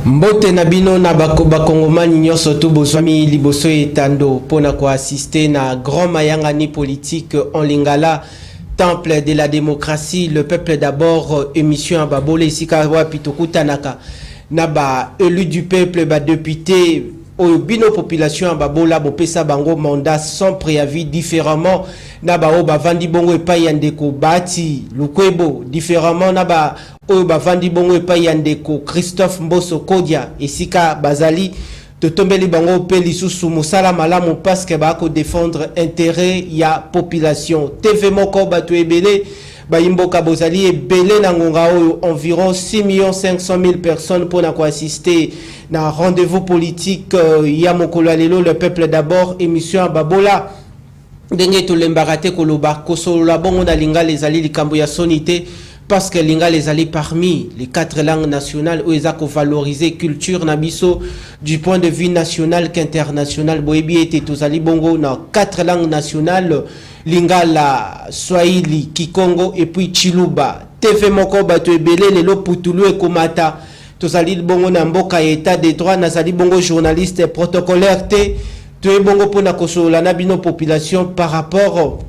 Mbote na bino na bakongomani nyonso tu bozwami liboso etando pona ko assister na grand mayangani politique en Lingala, temple de la démocratie, le peuple d'abord, émission à Babole isika wapi tokutanaka na ba élu du peuple, ba député au bino population à Babola bopesa bango mandat sans préavis différemment na ba o ba vandi bongo epai ya ndeko bati lukwebo différemment na ba oyo bavandi bongo epai ya ndeko Christophe Mboso Kodia esika bazali totombeli bango pe lisusu mosala malamu parce que bako défendre intérêt ya population. TV moko bato ebele bayimboka bozali ebele na ngonga oyo environ 6,500,000 personnes pour na ko assister na rendez-vous politique ya mokolo lelo le peuple d'abord émission à Babola ndenge tolembarate koloba kosolola bongo na Lingala ezali likambo ya sonité parce que Lingala ezali parmi les 4 langues nationales où ils ont valorisé culture nabiso du point de vue national qu'international. Boebi était tozali bongo na 4 langues nationales Lingala, Swahili, Kikongo et puis Chiluba. TV moko bato ebele lelo putulu ekomata tozali bongo na mboka état de droit nazali bongo journaliste protocolaire te to bongo pona kosola na bino population par rapport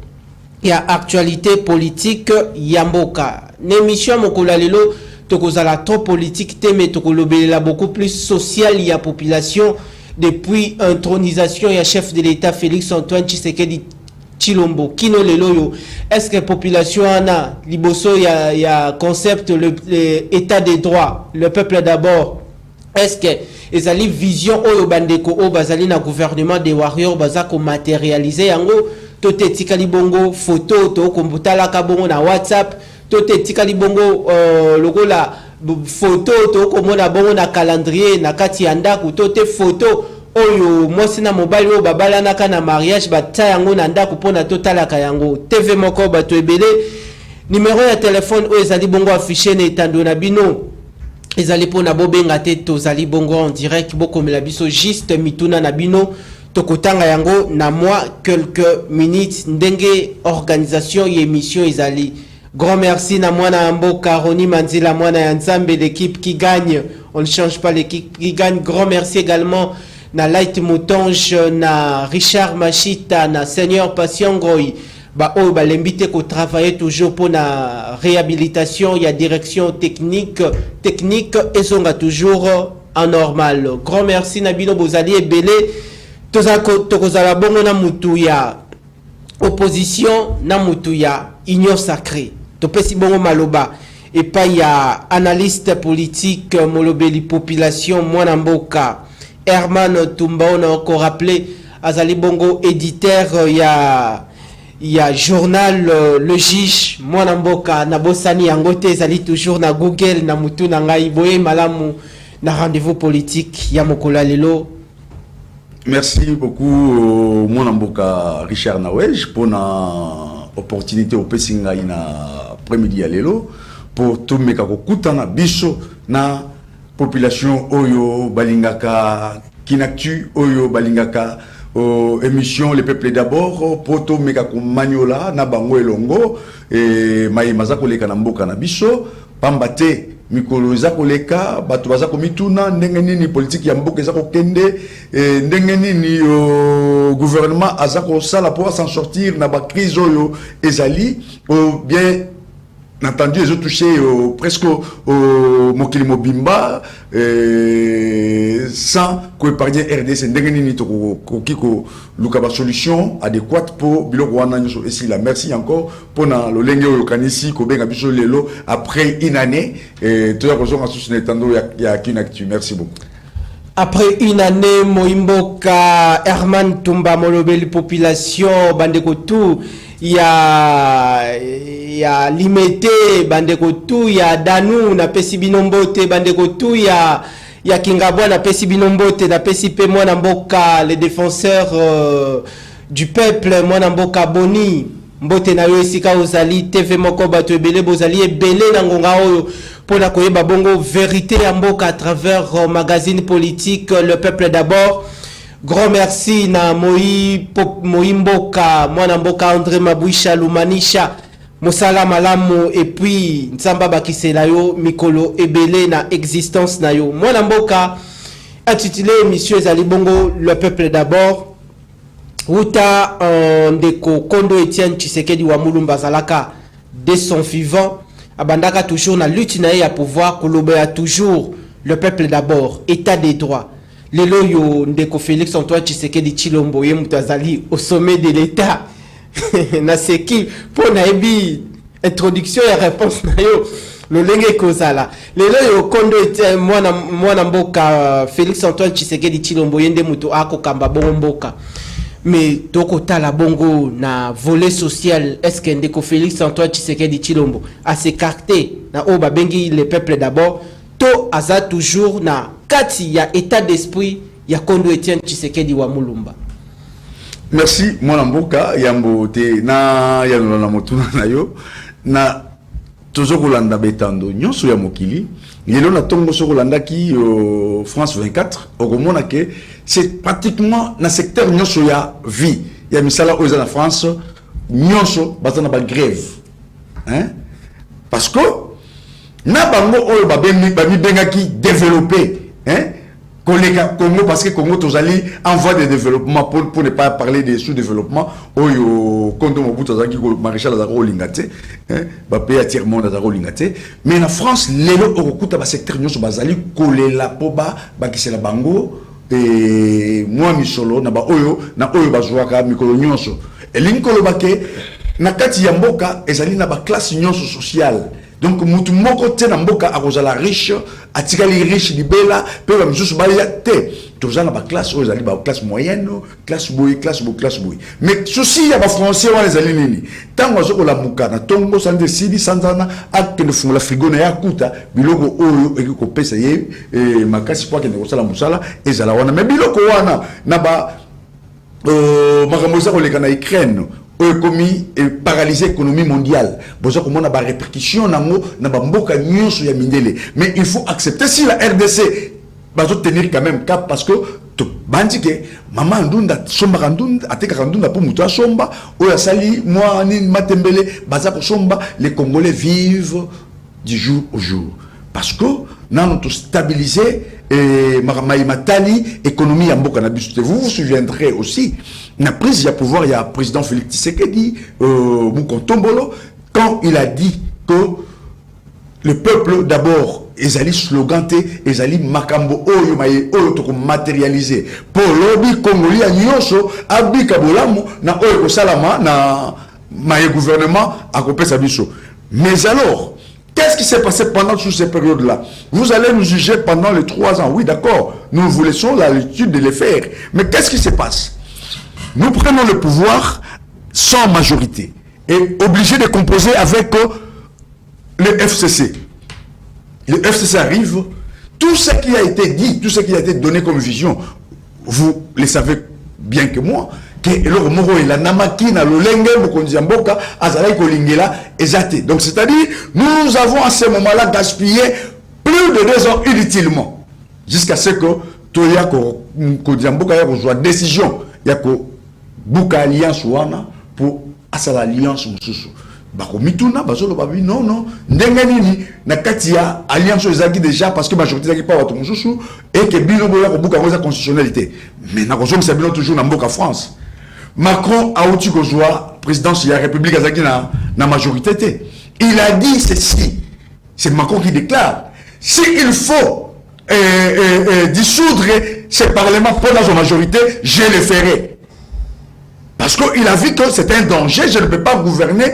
ya actualité politique yamboka. L'émission mokolo lelo tokozala trop politique te mais tokolobela beaucoup plus social ya population depuis intronisation ya chef de l'État Félix Antoine Tshisekedi Chilombo kino lelo yo. Est-ce que population ana liboso ya concept le état des droits, le peuple d'abord, est-ce que ezali vision oyo bandeko o bazali na gouvernement des warriors bazako matérialiser yango tote tikali bongo photo to kombutala ka bongo na WhatsApp tote tikali bongo lokola photo to komona bongo na calendrier na kati ya ndako tote photo oyo mwasi na mobali oyo babala naka na mariage bata yango na ndako pona totalaka yango. TV moko bato ebele numéro ya téléphone oyo ezali bongo affiché na etando na bino ezali pona bobenga te tozali bongo en direct bokomela biso juste mituna na bino tokotanga yango na moi quelques minutes ndenge organisation et émission ezali. Grand merci na mwana mboka Roni Manzila mwana ya Nzambe, l'équipe qui gagne, on ne change pas l'équipe qui gagne. Grand merci également na Light Moutonge na Richard Machita na Seigneur Patient Goy ba o ba l'invité ko travailler toujours pour la réhabilitation, il y a direction technique et sont toujours en normal. Grand merci na bino bozali ebele tokozala bongo na mutu ya opposition na mutu ya union sacrée topesi bongo maloba et pas ya analyste politique molobeli population mwana mboka Herman Tumba na encore rappelé azali bongo éditeur ya journal Le Juge mwana mboka na bosani yango te ezali toujours na Google na mutu na ngai boye malamu na rendez-vous politique ya mokolo lelo. Merci beaucoup mon amboka Richard Nawej pour la opportunité au pesinga ina après-midi à lelo pour tout meka kokutana biso na population oyo balingaka kinactu oyo balingaka émission le peuple d'abord pour tout meka ko maniola na bango elongo et maza koleka na mboka na biso pambate mikolo za koleka bato baza komituna ndenge nini politique ya mboka za kokende ndenge nini gouvernement aza ko sala pour s'en sortir na ba crise oyo ezali bien entendu ils ont touché presque au mokili mobimba sans que épargner RDC ndenge nini to ko luka ba solution adéquate pour biloko wana nyoso ici la merci encore pour na lo lenge oyo kanisi ko benga biso lelo après une année to ya kozonga sous netando ya kinactu. Merci beaucoup. Après une année, Moimboka, Herman Tumba, Molobeli population, bandeko tout, il y a limité, bandeko tout, il y a Danou, na pesi binombote, bandeko tout, il y a Kingabwa, na pesi binombote, na pesi pe moi namboka, les défenseurs du peuple, moi namboka Boni, mbote na yo esika ozali, TV moko bato ebele bozali ebele na ngonga oyo. Pour la koyeba bongo vérité à mboka à travers magazine politique le peuple d'abord. Grand merci na Moïmboka, mwana mboka André Mabouisha Lumanisha Mosala malamu et puis nzamba bakisela yo mikolo ebele na existence na yo. Mwana mboka intitulé émission ezali bongo le peuple d'abord. Uta ndeko Kondo Etienne Tshisekedi wa Mulumba zalaka de son vivant abandaka toujours na lutte na ya pouvoir kolobea toujours le peuple d'abord, état des droits. Lelo yo ndeko Félix Antoine Tshisekedi Tshilombo ye mutazali au sommet de l'état. Na seki pour na ebi introduction et réponse na yo le lenge kozala lelo yo Kondo Etienne mwana mboka Félix Antoine Tshisekedi Tshilombo yende muto ako kamba bongo mboka. Mais toko tala bongo na volet social, est-ce que ndeko Félix Antoine Tshisekedi Tshilombo a s'écarté na oba bengi le peuple d'abord to aza toujours na kati ya état d'esprit ya Kondo Etienne Tshisekedi wa Mulumba. Merci mon amboka yambo te na yano na motuna na yo na toujours kolanda betando nyonso ya mokili lelo na tongo so kolanda ki France 24 okomona ke c'est pratiquement na secteur nyonso ya vie ya misala oza na France nyonso bazana ba grève hein parce que na bango oyo ba mi benga ki développer hein Congo parce que Congo tozali en voie de développement pour ne pas parler de sous-développement oyo Kondo Mobutu azaki ko maréchal azako lingate hein ba pays à tiers monde azako lingate mais en France lelo okuta ba secteur nyonso bazali kolela po ba kisela bango et moi misolo na ba oyo bazwaka mikolo nyonso elinkolo bake na kati ya mboka ezali na ba classe nyonso sociale. Donc mutu moko te na mboka akozala riche atikali riche libela pe ba misusu baya te tozana ba classe oyo ezali ba classe moyenne classe boy mais souci ya ba français wana ezali nini tango azoko la muka na tongo sande sidi sanzana akende fungula frigo na yakuta biloko oyo ekiko pesa ye makasi po akende kosala musala ezala wana mais biloko wana na ba makambo za koleka na Ukraine commis et paralyser l'économie mondiale. Besoin comme on a des répercussions na mboka nyonso ya mindele. Mais il faut accepter si la RDC va tenir quand même cap parce que to bandike maman ndunda somba ndunda ateka ndunda pour muto somba oya sali moi ni matembele baza ko somba les Congolais vivent du jour au jour parce que nous to stabiliser et matali économie ya mboka na biso. Vous vous souviendrez aussi na prise ya pouvoir il y a président Félix Tshisekedi Mukontombolo quand il a dit que le peuple d'abord ezali slogan te ezali makambo oyo maye oyo to ko matérialiser pour lobby congolais nyonso abika bolamu na oyo ko salama na maye gouvernement a kopesa biso. Mais alors qu'est-ce qui s'est passé pendant toutes ces périodes-là? Vous allez nous juger pendant les 3 ans. Oui, d'accord. Nous vous laissons l'habitude de les faire. Mais qu'est-ce qui se passe? Nous prenons le pouvoir sans majorité et obligés de composer avec le FCC. Le FCC arrive. Tout ce qui a été dit, tout ce qui a été donné comme vision, vous le savez bien que moi, donc c'est-à-dire nous avons à ce moment-là gaspillé plus de 2 ans inutilement jusqu'à ce que Toya ko décision yako buka alliance wana pour asala alliance mususu bako mituna bazolo babi non ndenga nini na kati ya alliance ezaki déjà parce que majorité ezaki pas watu mususu et que bino boya ko buka koza constitutionnalité mais na kozo msabino toujours na mboka France. Macron a outi kozwa présidence de la République azaki na majorité. Il a dit ceci. C'est Macron qui déclare si il faut dissoudre ce parlement pour la majorité, je le ferai. Parce qu'il a vu que c'est un danger, je ne peux pas gouverner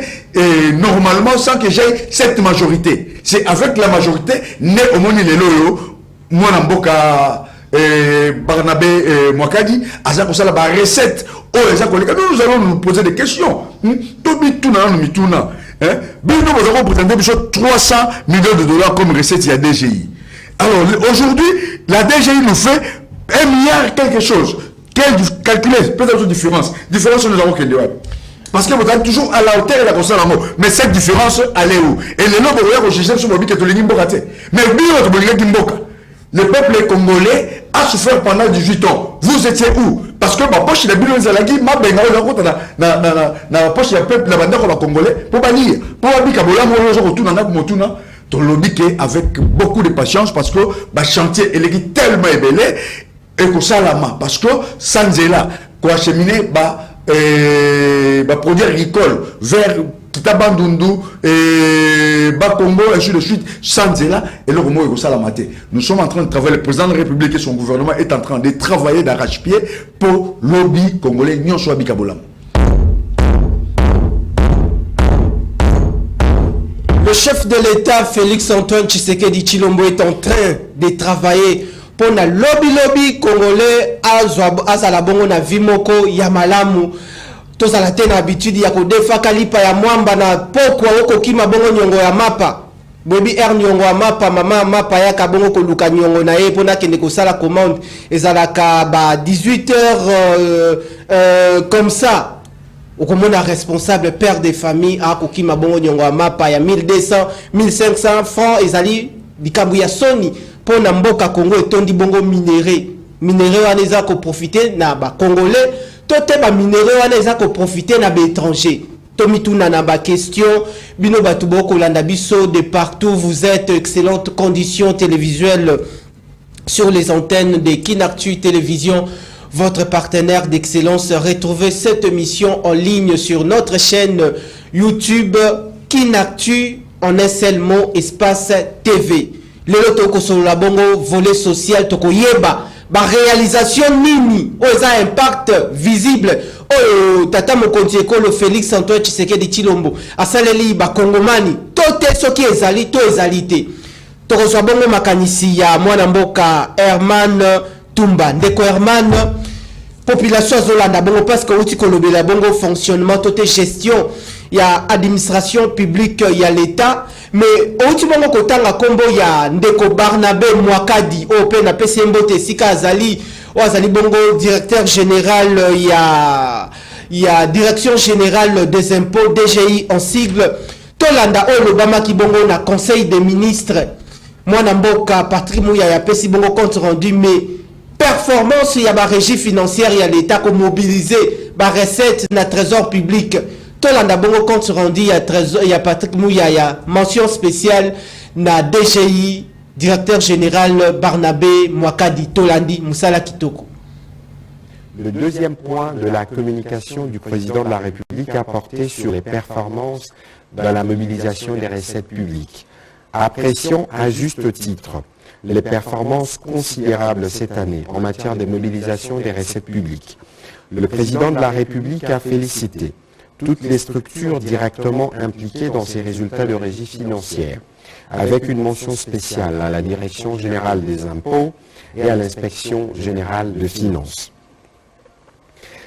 normalement sans que j'aie cette majorité. C'est avec la majorité, né au monde les loyo, moi n'amboka Barnabé Mwakadi, Aza Kosala ba recette. Nous allons nous poser des questions. Nous allons présenter 300 millions de dollars comme recette à DGI. Alors aujourd'hui, la DGI nous fait 1 milliard quelque chose. Quel calculer peut-être une différence. Différence nous avons qu'elle parce que vous êtes toujours à la hauteur de la console amour. Mais cette différence, elle est où? Et les noms de regarder au système sur le but que tu l'as dit. Mais bien, tu l'as dit. le peuple congolais a souffert pendant 18 ans. Vous étiez où? Parce que ma poche de Bilo Zalagi, ma benga na poche de peuple la bande congolais pour bannir. Pour abika bola mo retourne na motuna. To lobike avec beaucoup de patience parce que ba chantier il est tellement ébélé et que ça lama parce que sans là quoi cheminer produits agricoles vers Kitabandundu et Bakongo et ainsi de suite sans là et le mot est ça la maté. Nous sommes en train de travailler, le président de la République et son gouvernement est en train de travailler d'arrache-pied pour lobby congolais nyon soit bikabolam. Le chef de l'État, Félix-Antoine Tshisekedi Tshilombo, est en train de travailler pour le lobby congolais à Zalabongo na Vimoko Yamalamu. Tous à la tête d'habitude, il y a des fakalipa ya mwamba na pokwa oko kima bongo nyongo ya mapa. Bobi nyongo ya mapa, mama mapa ya kabongo ko luka nyongo na ye pona kende ko sala commande. Ezalaka ba 18h comme ça. Okomona responsable père de famille a kokima bongo nyongo ya mapa ya 1200 1500 francs ezali bikambu ya soni pona mboka Congo etondi bongo minéré wana eza ko profiter na ba congolais tote ba minéré wana eza ko profiter na ba étranger tomituna na ba question bino batu boko landa biso de partout vous êtes excellentes conditions télévisuelles sur les antennes de Kinactu Télévision. Votre partenaire d'excellence. Retrouvez cette émission en ligne sur notre chaîne YouTube Kinactu en un seul mot, espace TV. Le toko sur la bongo volet social toko yeba ba réalisation nini oza impact visible oh tata mokonzi ko le Félix Antoine Tshisekedi Tshilombo asaleli ba kongomani tote soki ezali to ezalité toko so bongo makanisi ya mwana mboka Herman Tumba ndeko Herman population zolanda bongo parce que outi kolobela bongo fonctionnement toté gestion ya administration publique ya l'état mais outi bongo kotanga kombo ya ndeko Barnabé Mwakadi ope na PCMBO sika azali bongo directeur général ya direction générale des impôts DGI en sigle tolanda Obama ki bongo na conseil des ministres mwana mboka Patrick Mouya ya pesi bongo compte rendu mais performance ya ba régie financière ya l'état ko mobiliser ba recette na trésor public tolanda bongo compte rendu ya trésor ya Patrick Mouya ya mention spéciale na DGI directeur général Barnabé Mwakadi tolandi Musala Kitoko. Le deuxième point de la communication du président de la République a porté sur les performances dans la mobilisation des recettes publiques. Apprécions à juste titre les performances considérables cette année en matière de mobilisation des recettes publiques. Le président de la République a félicité toutes les structures directement impliquées dans ces résultats de régie financière, avec une mention spéciale à la Direction générale des impôts et à l'Inspection générale de finances.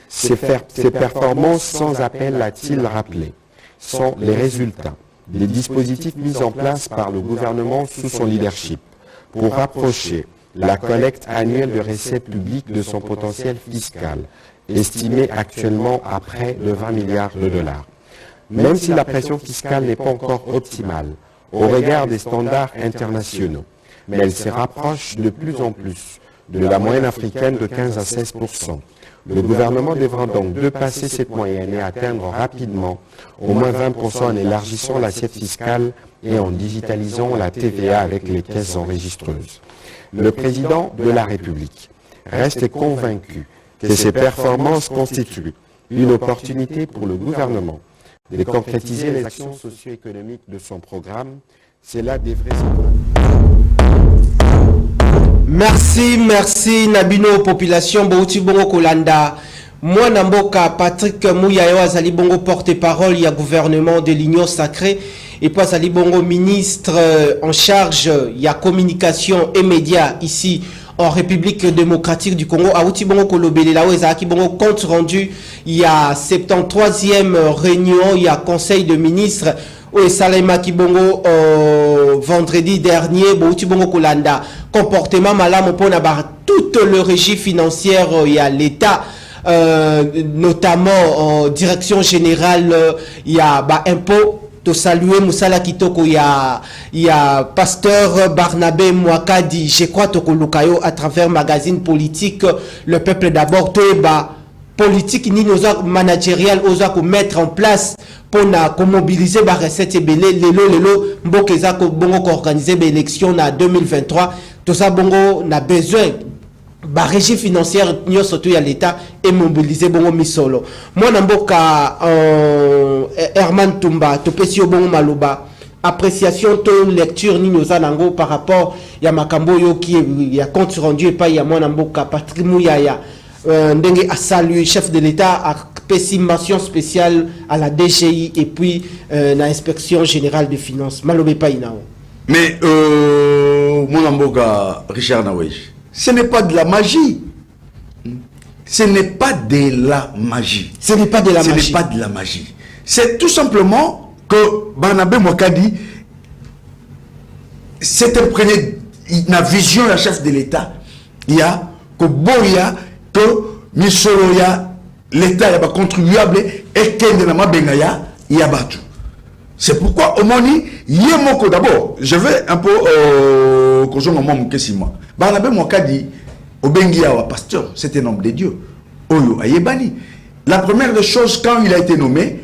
Ces performances sans appel, a-t-il rappelé, sont les résultats des dispositifs mis en place par le gouvernement sous son leadership pour rapprocher la collecte annuelle de recettes publiques de son potentiel fiscal, estimé actuellement à près de 20 milliards de dollars. Même si la pression fiscale n'est pas encore optimale au regard des standards internationaux, mais elle se rapproche de plus en plus de la moyenne africaine de 15 à 16%. Le gouvernement devra donc dépasser cette moyenne et atteindre rapidement au moins 20% en élargissant l'assiette fiscale et en digitalisant la TVA avec les caisses enregistreuses. Le président de la République reste convaincu que ces performances constituent une opportunité pour le gouvernement de concrétiser les actions socio-économiques de son programme. Cela devrait Merci Nabino population Bouti Bongo Kolanda. Moi Namboka Patrick Mouya azali bongo porte-parole ya gouvernement de l'Union sacrée et pas azali bongo ministre en charge ya communication et médias ici en République démocratique du Congo. Aouti bongo kolobelela ezaki bongo compte rendu il y a 73e réunion il y a conseil de ministres au Salema Kibongo vendredi dernier Bouti bongo kolanda comportement malamu pona ba toute le régie financière il y a l'état notamment en direction générale il y a impôt to saluer Moussala Kitoko ya pasteur Barnabé Mwakadi, je crois to kolukayo à travers magazine politique Le Peuple d'abord toeba politique ni nos managérial oza ko mettre en place pour mobiliser ba recette belé lelo mbokeza ko bongo ko organiser ba élection na 2023 tout ça bongo na besoin ba régie financière nyo surtout ya l'état et mobiliser bongo misolo moi na mboka Herman Tumba to pesi bongo maloba appréciation to lecture ni noza nango par rapport ya makambo yo qui ya compte rendu et pas ya moi na mboka Patrick Mouyaya ndenge a salué chef de l'état a pesi mention spéciale à la DGI et puis l'inspection générale des finances malobe pas inao mais mon amboka Richard Nawej, ce n'est pas de la magie. Ce n'est pas de la magie. Ce n'est pas de la magie. Ce n'est pas de la magie. C'est tout simplement que Barnabé Mwakadi s'est imprégné la vision de la chef de l'État. Il y a que Boya, que Misoloya, l'État est contribuable et qu'il y a il y a battu. C'est pourquoi au Moni, Yemoko d'abord, je vais un peu Barnabé Mwakadi, Obengia wa pasteur, c'est un homme de Dieu. Oyo Ayebani. La première des choses, quand il a été nommé,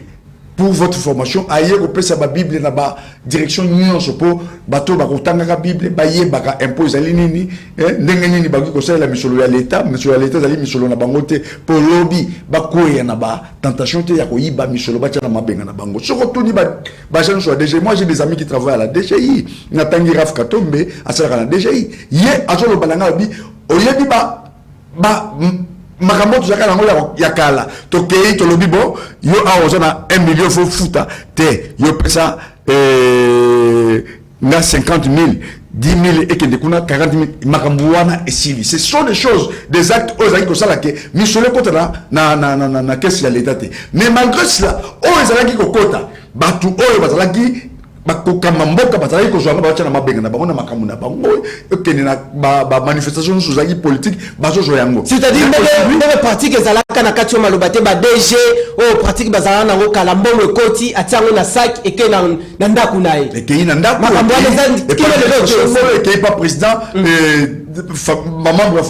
pour votre formation, aye ko sa ba Bible na ba direction nyonso po bato ba kotanga ka Bible ba ye ba ka impose alinini ndenge nini ba ko sala misolo ya l'état zali misolo na bango te po lobby ba koya na ba tentation te ya ko yiba misolo ba tana mabenga na bango soko tuni ba jeune so DG. Moi j'ai des amis qui travaillent à la DGI na tangi Raf Katombe asala na DGI ye azolo balanga bi oyebi ba makambo tuzaka nango ya kala tokei tolobi bo yo awozana 1 million fo futa te yo pesa na 50 000 10 000 et que kuna 40 000 makambo wana esili. Ce sont des choses, des actes ozaki ko sala ke misole kota na caisse ya l'état te. Mais malgré cela ozaki ko kota batu oyo bazalaki bakokamba mboka bazalaki kozwanga bacha na mabenga na bango na makambo na bango ekende na ba manifestation sozaki politique bazozo yango. C'est-à-dire ndenge pratique ezalaka na kati yo malobate ba DG o pratique bazala nango kala mbongo ekoti atiango na sac eke na ndaku naye ekei na ndaku makambo ezali ekei pas président membre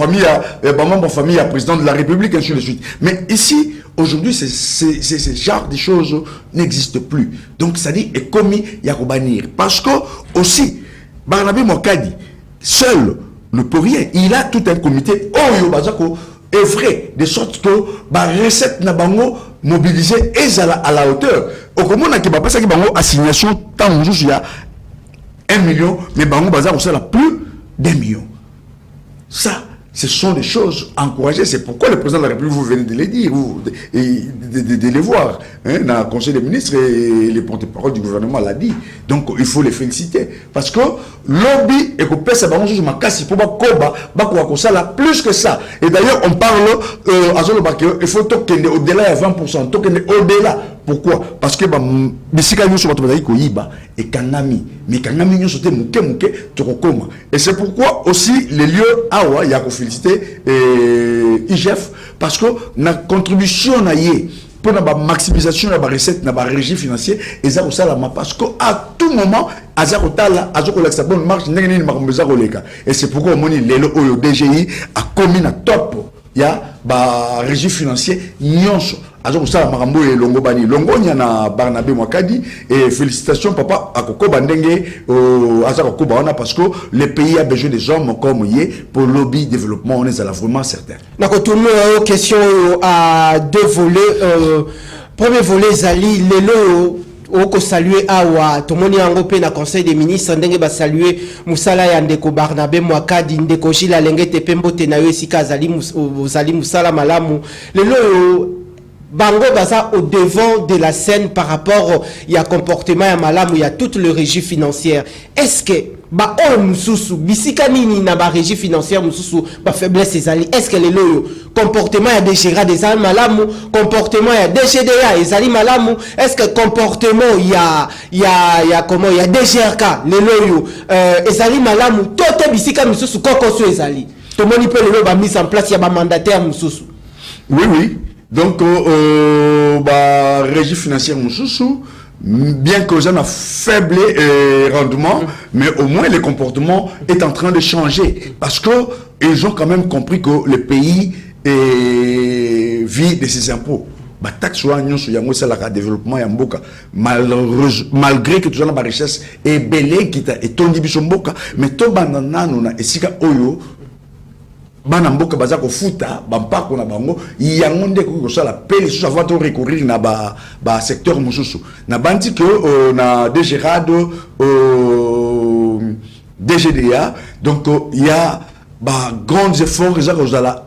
de famille à président de la République, ainsi de suite. Mais ici, aujourd'hui, ce genre de choses n'existe plus. Donc, ça dit, et commis, il y a bannir. Parce que, aussi, Barnabé Mwakadi, seul ne peut rien. Il a tout un comité, est vrai, de sorte que, la recette n'a pas mobilisée et à la hauteur. Au comment on a pas assignation, tant il y a 1 million, mais Bango Bazar, on a plus d'1 million. Ça, ce sont des choses encouragées. C'est pourquoi le président de la République, vous venez de les dire, de les voir. Dans le Conseil des ministres et les porte-parole du gouvernement l'a dit. Donc, il faut les féliciter. Parce que lobby et que pèse à plus que ça. Et d'ailleurs, on parle il faut token au-delà de 20%. Token au-delà. Pourquoi? Parce que bisika nyoso bato bazali ko yiba et kanami mais kanami nyoso te muke tokokoma. Et c'est pourquoi aussi les lieux awa ya ko féliciter IGF parce que na contribution na ye pour la maximisation de la recette na ba régie financier eza ko sala ma parce que à tout moment azako tala azako la bonne marche ndenge nini makomeza ko leka. Et c'est pourquoi moni lelo oyo DGI a commis na top ya ba régie financier nyonso azoko sala makambo e longo bani longo nyana Barnabé Mwakadi et félicitations papa akoko bandenge azako ko baona parce que le pays a besoin des hommes comme yé pour lobby développement. On est à la vraiment certain. Na ko tourner aux questions à deux volets. Premier volet zali lelo oko saluer awa tomoni yango pe na conseil des ministres ndenge ba saluer musala ya ndeko Barnabé Mwakadi ndeko Gilles Alengete pembote na yo esika azali musala malamu lelo bango baza au devant de la scène par rapport ya comportement ya malamu ya toute le régie financière. Est-ce que ba o mususu bisika nini na ba régie financière mususu ba faiblesse ezali? Est-ce que lelo comportement ya DGRA des malamu, comportement ya DGDA ezali malamu? Est-ce que comportement ya comment ya DGRK lelo ezali malamu? Toto bisika mususu kokoso ezali. Tomoni pe lelo ba mise en place ya ba mandataire mususu. Oui. Donc, régie financière Moussoussou, bien que j'ai un faible rendement, mais au moins le comportement est en train de changer. Parce qu'ils ont quand même compris que le pays vit de ses impôts. Taxe sur le développement et malgré que tu as la richesse et belé qui t'a et ton dibisomboka mais to banana nuna et sika oyo banamboka bazako futa bampako na bango yangonde ko so la pele so avant de recourir na ba secteur mususu na bandi que na DGRAD DGDA donc il y a grands efforts que ça la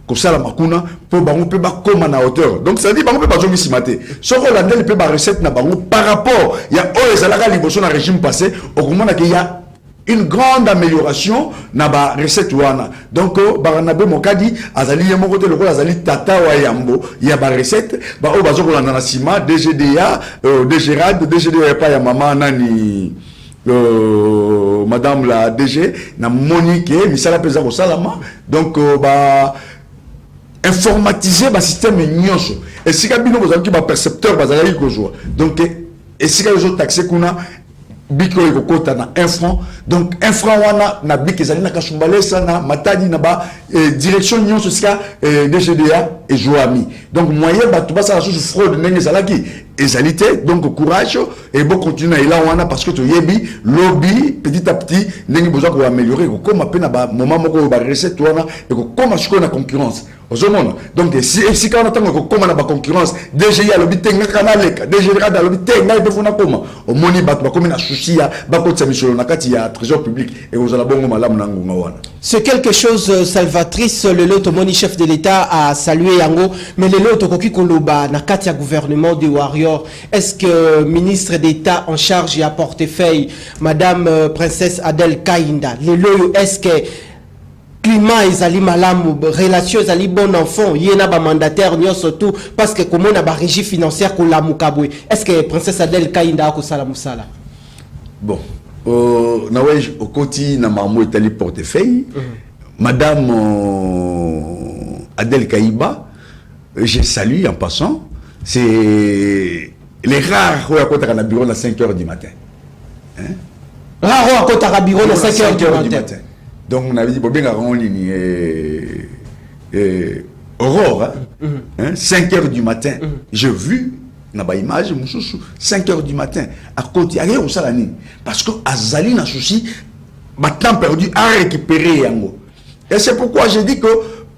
comme ça la makuna pour bango peut ba comme na hauteur donc ça dit bango peut pas zomi simate so ko landel peut ba recette na bango par rapport il y a ezalaka liboso na régime passé au moment qu'il y a une grande amélioration na ba recette wana donc baranabe mokadi azali yemo côté le azali tata wa yambo il y a ba recette ba o bazo ko landa na sima DGDA DGRAD DGDA pas ya mama nani madame la DG na Monique misala pesa ko salama donc informatiser le système nyonso et si kabino vous avez un percepteur bazali ko joie donc et si les autres taxés kuna biko ko kota na 1 franc donc 1 franc wana na bik ezali na kashumbale sana matadi na ba direction nyonso sika DGDA et joami donc moyen ba to ba ça sous fraude ndenge zalaki ezalité donc courage et bon continuer là wana parce que to yebi lobby petit à petit ndenge besoin ko améliorer ko comme pe na ba moment moko ba recette wana et ko comme chiko na concurrence ozomona donc si quand on attend ko comme na ba concurrence DGA lobby tenga kanaleka DGA da lobby tenga pe fona koma au moni ba to comme na souci ya ba ko tsamisolo na kati ya trésor public et vous allez bongo malamu na ngonga wana c'est quelque chose salvatrice le lot moni chef de l'État a salué yango mais le lot koki koloba na kati ya gouvernement de Warrior. Est-ce que ministre d'État en charge et à portefeuille, Madame Princesse Adel Kainda, est-ce que climat est malam, relation est bon enfant, il y a un mandataire surtout parce que comme on a une régie financière qu'on l'a moukaboué. Est-ce que Princesse Adel Kainda a kosala musala? Bon, nawej au côté na marmo itali portefeuille, Madame Adel Kaïba, je salue en passant. C'est les rares où à côté à bureau à 5h du matin. Rares à côté à bureau à 5h du matin. Donc on avait dit bon bien en ligne Aurore 5h du matin. J'ai vu na ba image 5h du matin à côté à rien au salani parce que Azali n'a souci ba temps perdu à récupérer yango. Et c'est pourquoi j'ai dit que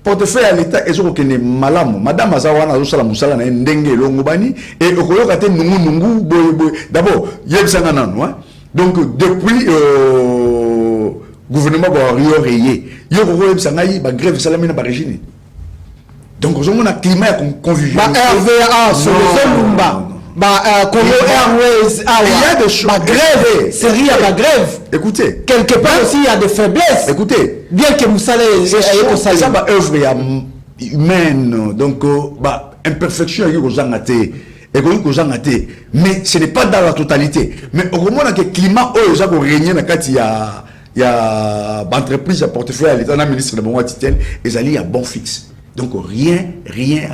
portefeuille à l'État et ce que malamu madame azawana azosala musala na ndenge longobani et okoyoka te nungu boy d'abord yebsanga nanu donc depuis gouvernement Warrior rayé yoko yebsanga yi ba grève salami na ba régime donc on a climat convivial ba RVA sur les Lumba Congo Airways il y a des choses grève c'est rien la grève écoutez quelque part aussi il y a des faiblesses écoutez bien que vous savez ça va œuvre humaine donc imperfection mais ce n'est pas dans la totalité mais au moment que le climat où régner na kati ya entreprise à portefeuille à l'état na ministre de bon titel ezali ya bon fixe donc rien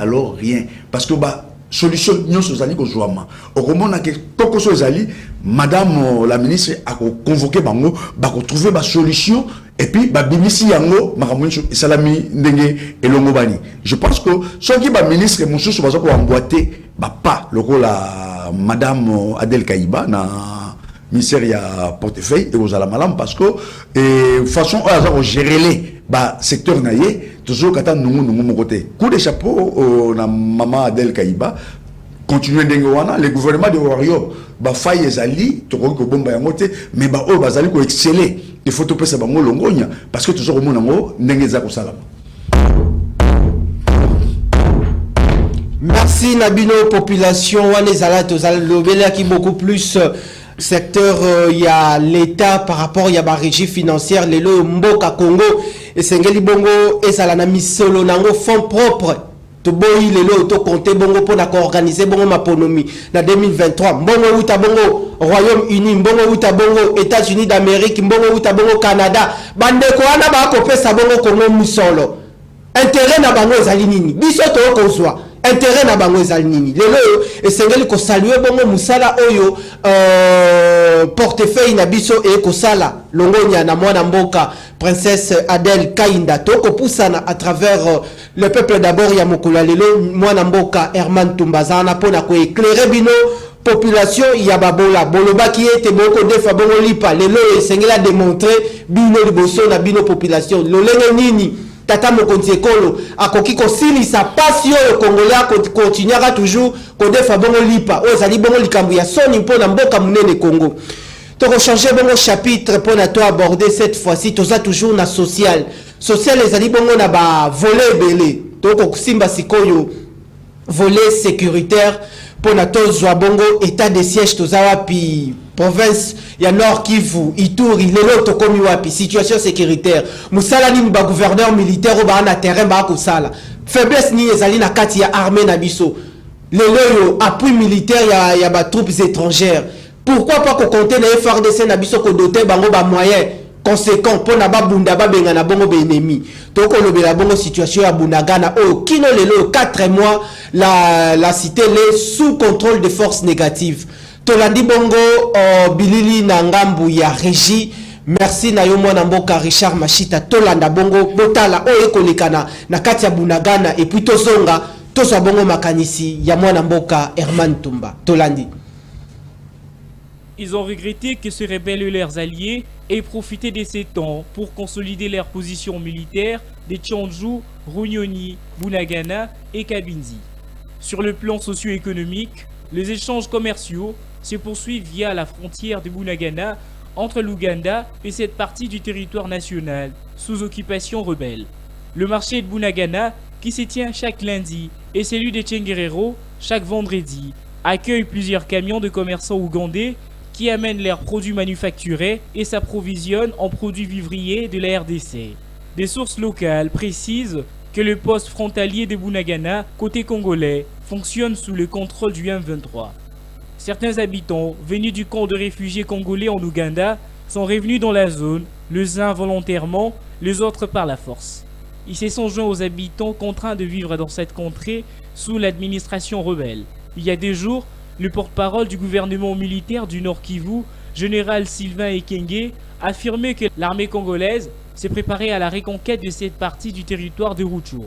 alors rien parce que solution nous sommes aux joiements au moment que quelque chose ali madame la ministre a convoqué bango ba ko trouver ba solution et puis ba bimisi yango makamuncho salami ndenge elongo bani je pense que ceux qui ba ministre mususu bazo ko emboîter pas le rôle la madame Adel Kaïba na ministère ya portefeuille et aux malam parce que façon à gérer les secteur naïe toujours kata nungu mon côté coup de chapeau na maman Adel Kaïba continuer d'engoana le gouvernement de Warrior faille ezali to ko bomba ya moté mais bazali ko exceller il faut to pesa bango longonya parce que toujours mon ngo ndenge za ko salama. Merci Nabino population wanezala tozala lobela qui beaucoup plus secteur il y a l'état par rapport il y a la régie financière les lo mboka Congo et sengeli bongo et ça la misolo nango fonds propre to boyi les lo to compter bongo pour organiser bongo maponomi na 2023 bongo uta bongo Royaume-Uni bongo uta bongo États-Unis d'Amérique bongo uta bongo Canada bande ko ana ba ko pesa bongo Congo misolo intérêt na bango ezali nini biso to kozwa intérêt na bango ezali nini lelo esengeli ko saluer bongo musala oyo portefeuille na biso e ko sala longonya na mwana mboka princesse Adèle Kainda toko pusana à travers le peuple d'abord ya mokolo lelo mwana mboka Herman Tumbazana pona ko éclairer bino population ya babola boloba ki ete boko defa bongo lipa lelo esengela démontrer bino liboso na bino population lolenge nini tata mokonzi ekolo akoki kosilisa pasi oyo congolais continuera toujours kodefa bongo lipa oyo ezali bongo likambo ya soni mpona mboka munene Congo. Toko changer bongo chapitre pona to aborder cette fois-ci toza toujours na social ezali bongo na ba volet belé toko kusimba sikoyo volet sécuritaire pona tozwa bongo état de siège toza wapi province ya Nord Kivu Ituri lelo tokomi wapi situation sécuritaire musala ni ba gouverneur militaire ba na terrain ba ko sala faiblesse ni ezali na kati ya armée na biso lelo yo appui militaire ya ba troupes étrangères pourquoi pas ko compter na FARDC na biso ko doter bango ba moyens conséquent pona ba bunda ba benga na bongo be ennemi toko lobela bongo situation ya Bunagana o kino lelo 4 mois la cité les sous contrôle de forces négatives. Tolandi bongo bilili na ngambu ya régie. Merci na yo mwana mboka Richard Machita tolanda bongo botala oyo kolekana na kati ya Bunagana et puis tozonga tozo bongo makanisi ya mwana mboka Herman Tumba tolandi. Ils ont regretté que ces rebelles et leurs alliés aient profité de ces temps pour consolider leur position militaire de Tchandjou, Runyoni, Bunagana et Kabinzi. Sur le plan socio-économique, les échanges commerciaux se poursuivent via la frontière de Bunagana entre l'Ouganda et cette partie du territoire national sous occupation rebelle. Le marché de Bunagana, qui se tient chaque lundi, et celui de Tchenguerero chaque vendredi, accueille plusieurs camions de commerçants ougandais qui amènent leurs produits manufacturés et s'approvisionnent en produits vivriers de la RDC. Des sources locales précisent que le poste frontalier de Bunagana, côté congolais, fonctionne sous le contrôle du M23. Certains habitants venus du camp de réfugiés congolais en Ouganda sont revenus dans la zone, les uns volontairement, les autres par la force. Ils se sont joints aux habitants contraints de vivre dans cette contrée sous l'administration rebelle. Il y a 2 jours, le porte-parole du gouvernement militaire du Nord Kivu, général Sylvain Ekenge, affirmait que l'armée congolaise s'est préparée à la reconquête de cette partie du territoire de Rutshuru.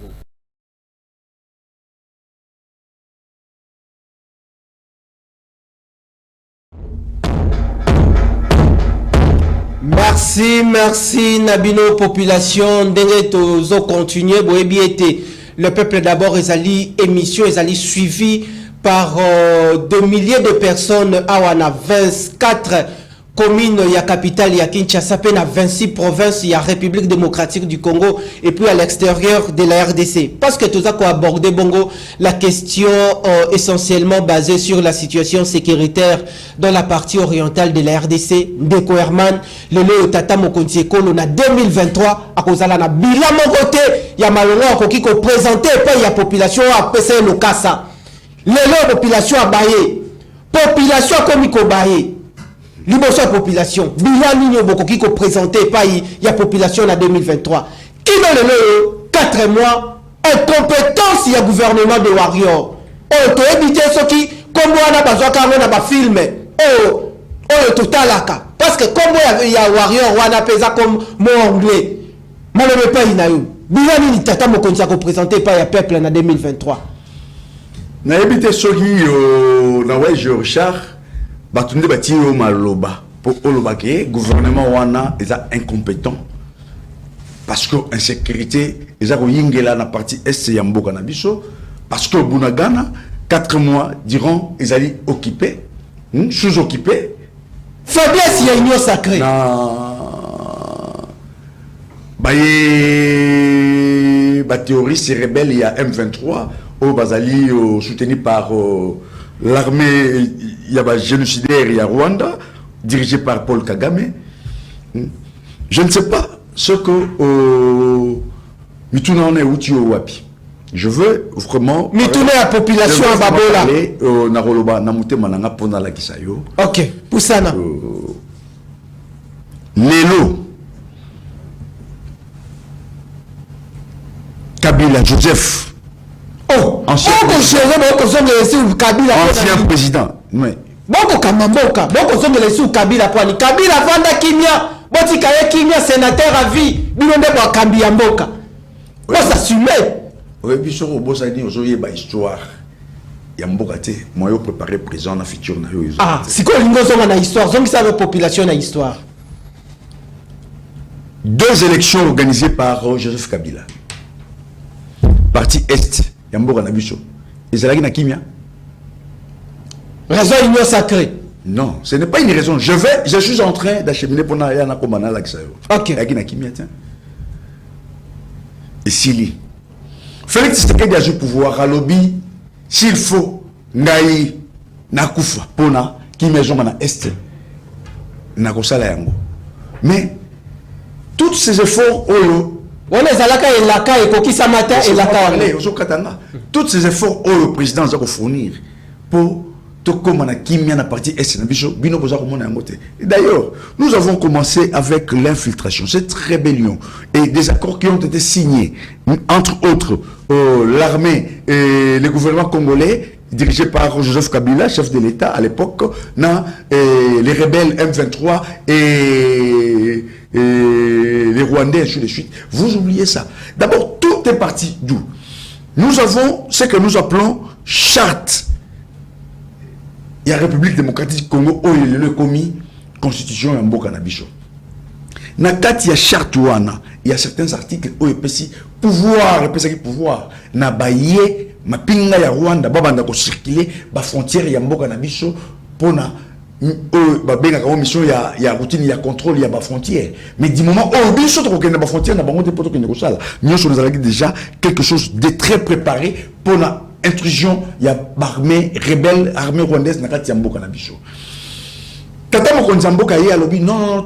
Merci Nabino population ndenge tozo continuer boyebi ete le peuple d'abord ezali émission ezali suivi par de milliers de personnes awana 24 communes ya capitale ya Kinshasa pe na 26 provinces ya République démocratique du Congo et puis à l'extérieur de la RDC parce que tout ça ko aborder bongo la question essentiellement basée sur la situation sécuritaire dans la partie orientale de la RDC Ndeko Herman lelo tata mokonzi ekolo na 2023 akozala na bilan mokote ya malongo akoki ko présenter pa ya population a pesa le kasa lelo population abaye population komi ko baye liboso population bilan nini bokoki ko présenter pa ya population na 2023 kino lelo 4 mois incompétence ya gouvernement de warrior to éviter soki kombo na bazwaka na ba film totalaka parce que kombo ya warrior wana pesa comme mot anglais malome pa inayo bilan nini tata mokonzi ko présenter pa ya peuple na 2023 na éviter soki na weje Richard batunde bati yo maloba pour oloba ke gouvernement wana eza incompétent parce que insécurité eza ko yingela na partie est ya mboka na biso parce que Bunagana 4 mois diront ezali occupé sous-occupé faiblesse ya union sacrée na ba théorie rebelle ya M23 au bazali soutenu par l'armée génocidaire ya Rwanda dirigée par Paul Kagame. Je ne sais pas ce que mituna on est outi au wapi. Je veux vraiment mituna la population à Babola na roloba na mutema nanga pona la kisayo. OK, pusana. Lelo Kabila Joseph Oh, ancien président. Oui. Boko Kamamboka, Boko Zongele sous Kabila Pwani. Kabila Vanda Kimia, Boti Kaye Kimia, sénateur à vie, Bilonde Boa Kambi Yamboka. Faut s'assumer. Oui, puis sur le boss a dit aujourd'hui bah histoire. Yamboka te, moi yo préparé présent dans futur na yo. Ah, si quoi lingo zonga na histoire, zongi sa population na histoire. 2 élections organisées par Joseph Kabila. Parti Est, Yamboka na biso. Ezalaki na Kimia. Raison union sacrée. Non, ce n'est pas une raison. Je suis en train d'acheminer pour Nayana Komana Laksayo. Ok. Yaki na Kimia, tiens. Et Sili. Félix Tshisekedi a joué pouvoir à lobby. S'il faut, Ngaï, Nakoufa, Pona, Kimia Zonga na Est, Nakosala Yango. Mais, tous ces efforts, On est à la caille et la caille, et Koki Samata et la caille. tous ces efforts, le président a fournir pour comme on a Kimia na partie Est. D'ailleurs, nous avons commencé avec l'infiltration, cette rébellion et des accords qui ont été signés, entre autres l'armée et le gouvernement congolais, dirigé par Joseph Kabila, chef de l'État à l'époque, les rebelles M23 et les Rwandais, ainsi de suite. Vous oubliez ça. D'abord, tout est parti d'où? Nous avons ce que nous appelons charte. Il y a la République démocratique du Congo, où il est commis constitution et mboka na biso. Na kati ya charte wana, il y a certains articles où il peut si pouvoir na baye mapinga ya Rwanda babanda ko circuler ba frontière ya mboka na biso pona ba benga ka mission ya routine ya contrôle ya ba frontière. Mais du moment où biso to ko na ba frontière na bango te poto ko ne ko sala. Nyoso nous avons déjà quelque chose de très préparé pour la intrusion, il y a l'armée rebelle, armée rwandaise, nakati yamboka na biso. Tata Mokonzamboka y a lobby, non,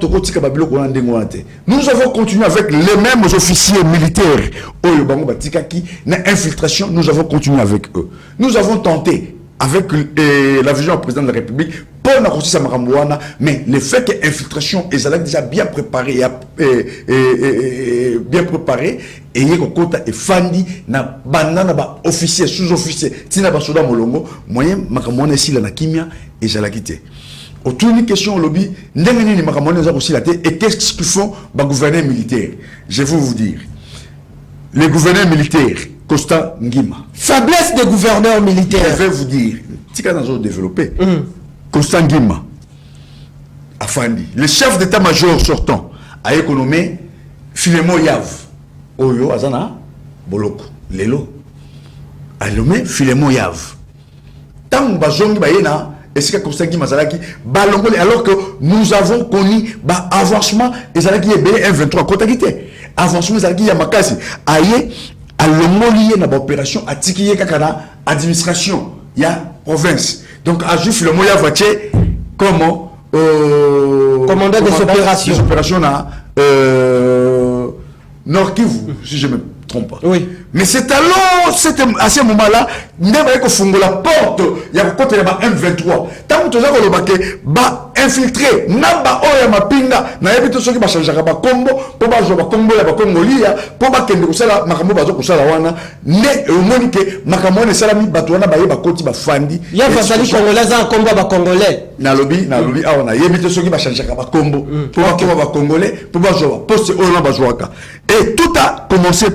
nous avons continué avec les mêmes officiers militaires. Oyo bango batikaki na infiltration, nous avons continué avec eux. Nous avons tenté avec la vision du président de la République pour la justice makamouana, mais le fait que l'infiltration est déjà bien préparée et il y a et fandi na banana ba officier sous-officier tina ba soda molongo moyen makamouana ici la kimia et jalakité. Autour d'une question au lobby, ndengeni ni makamouana za aussi la tête et qu'est-ce qu'ils font ba gouverneur militaire? Je vais vous dire. Les gouverneurs militaires Costa Ngima. Faiblesse des gouverneurs militaires. Je vais vous dire, si on a développé, Costa Ngima, Afandi, le chef d'état-major sortant, a économé Filemon Yav, Oyo Azana, Boloko, Lelo, a nommé Filemon Yav. Tant Bazongi Bayena, et c'est que Costa Ngima Zalaki, Balongole, alors que nous avons connu avancement, et Zalaki est BN23, Kotagité, avancement Zalaki Yamakasi, aïe, à l'homolier dans l'opération à Tikiye Kakana, administration, il y a province. Donc, à juste le moyen voitier, comment commandant des opérations. Des opérations à Nord Kivu, si je ne me trompe pas. Oui. Mais c'est alors, à ce moment-là, nous avons la porte, il y a côté M23. Tant que nous avons infiltré, naba oya mapinga, na yebito soki ba changer ba kombo, po ba zo ba kombo ya ba kongolia, po ba kende kusala makambo ba zo kusala wana, ne omonike makambo ne salami bato wana ba yeba koti ba fandi. Ya fasali congolais en kombo ba congolais. Na lobby awa na yebito soki ba changer ba kombo, po ba kombo ba congolais, po ba zo ba poste oyo na ba zoaka. Et tout a commencé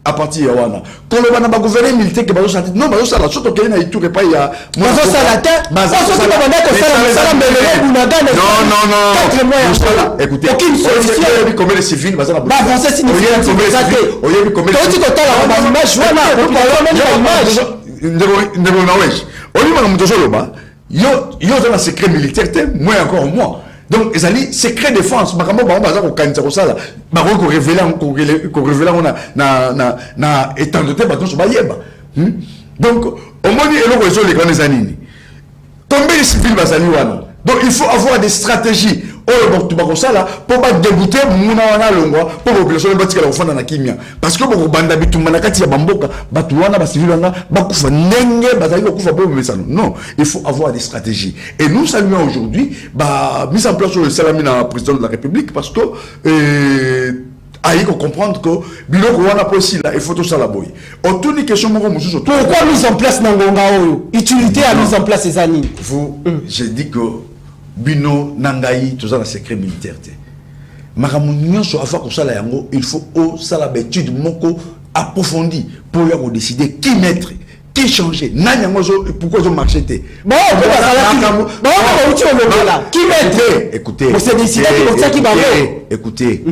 à partir de Wana. Quand le Wana gouvernement militaire qui va non, mais ça la surtout qu'il y a tout pas il y a non. Écoutez, combien de civils va ça la secret militaire, moi encore moi. Donc, les alliés, secret défense, makambo ba baza ko kanisa ko sala, ba ko révéler na étendue ba to ba yeba. Donc, au moins elo réseau les grands années. Combien de civils bazali wana? Donc, il faut avoir des stratégies. Oh, donc tu vas ça là pour pas débuter mouna wana longwa pour population batika la ofanda na kimia parce que pour banda bitu manakati ya bamboka batu wana ba civil wana bakufa nenge bazali kufa pour mesano. Non, il faut avoir des stratégies. Et nous saluons aujourd'hui mise en place sur le salami na président de la République parce que il faut comprendre que biloko wana possible il faut tout ça la boy. Autour une question moko mususu. Pourquoi mise en place Nangonga oyo? Utilité à mise en place ces années. Vous, j'ai dit que bino nangai tout ça le secret militaire. Makambo nyonso avant que ça la yango, il faut ça la étude moko approfondie pour y décider qui mettre, qui changer. Nani yango pourquoi ils ont marché té. Bon, qui mettre? Écoutez. C'est décidé pour ça qui va Écoutez.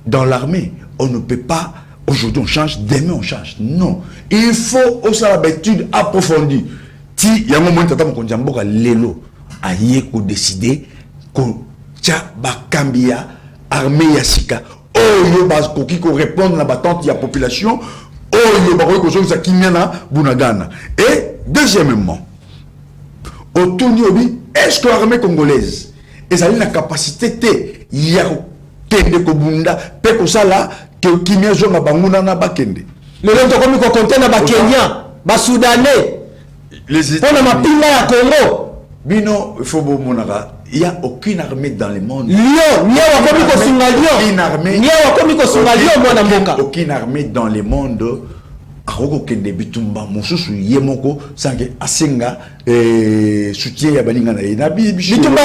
Dans l'armée, on ne peut pas, aujourd'hui on change, demain on change. Non. Il faut aussi la étude approfondie. Si il y a un moment où on dit que l'élo a décidé que tcha bakambia armée yasika oyo bakoki ko répondre na batante ya population oyo bakoki ko zoza kimena bunagana. Et deuxièmement, autour obi est-ce que l'armée congolaise a une capacité ya kende ko bunda pe ko sala que kimia zonga banguna na bakende le lento komi ko compter na ba Kenya ba Soudanais les États na mapinga ya Congo bino il faut bon monaka il y a aucune armée dans le monde aucune armée dans le monde aroko kende bitumba mususu yemoko sange asenga soutien ya balinga na ina bitumba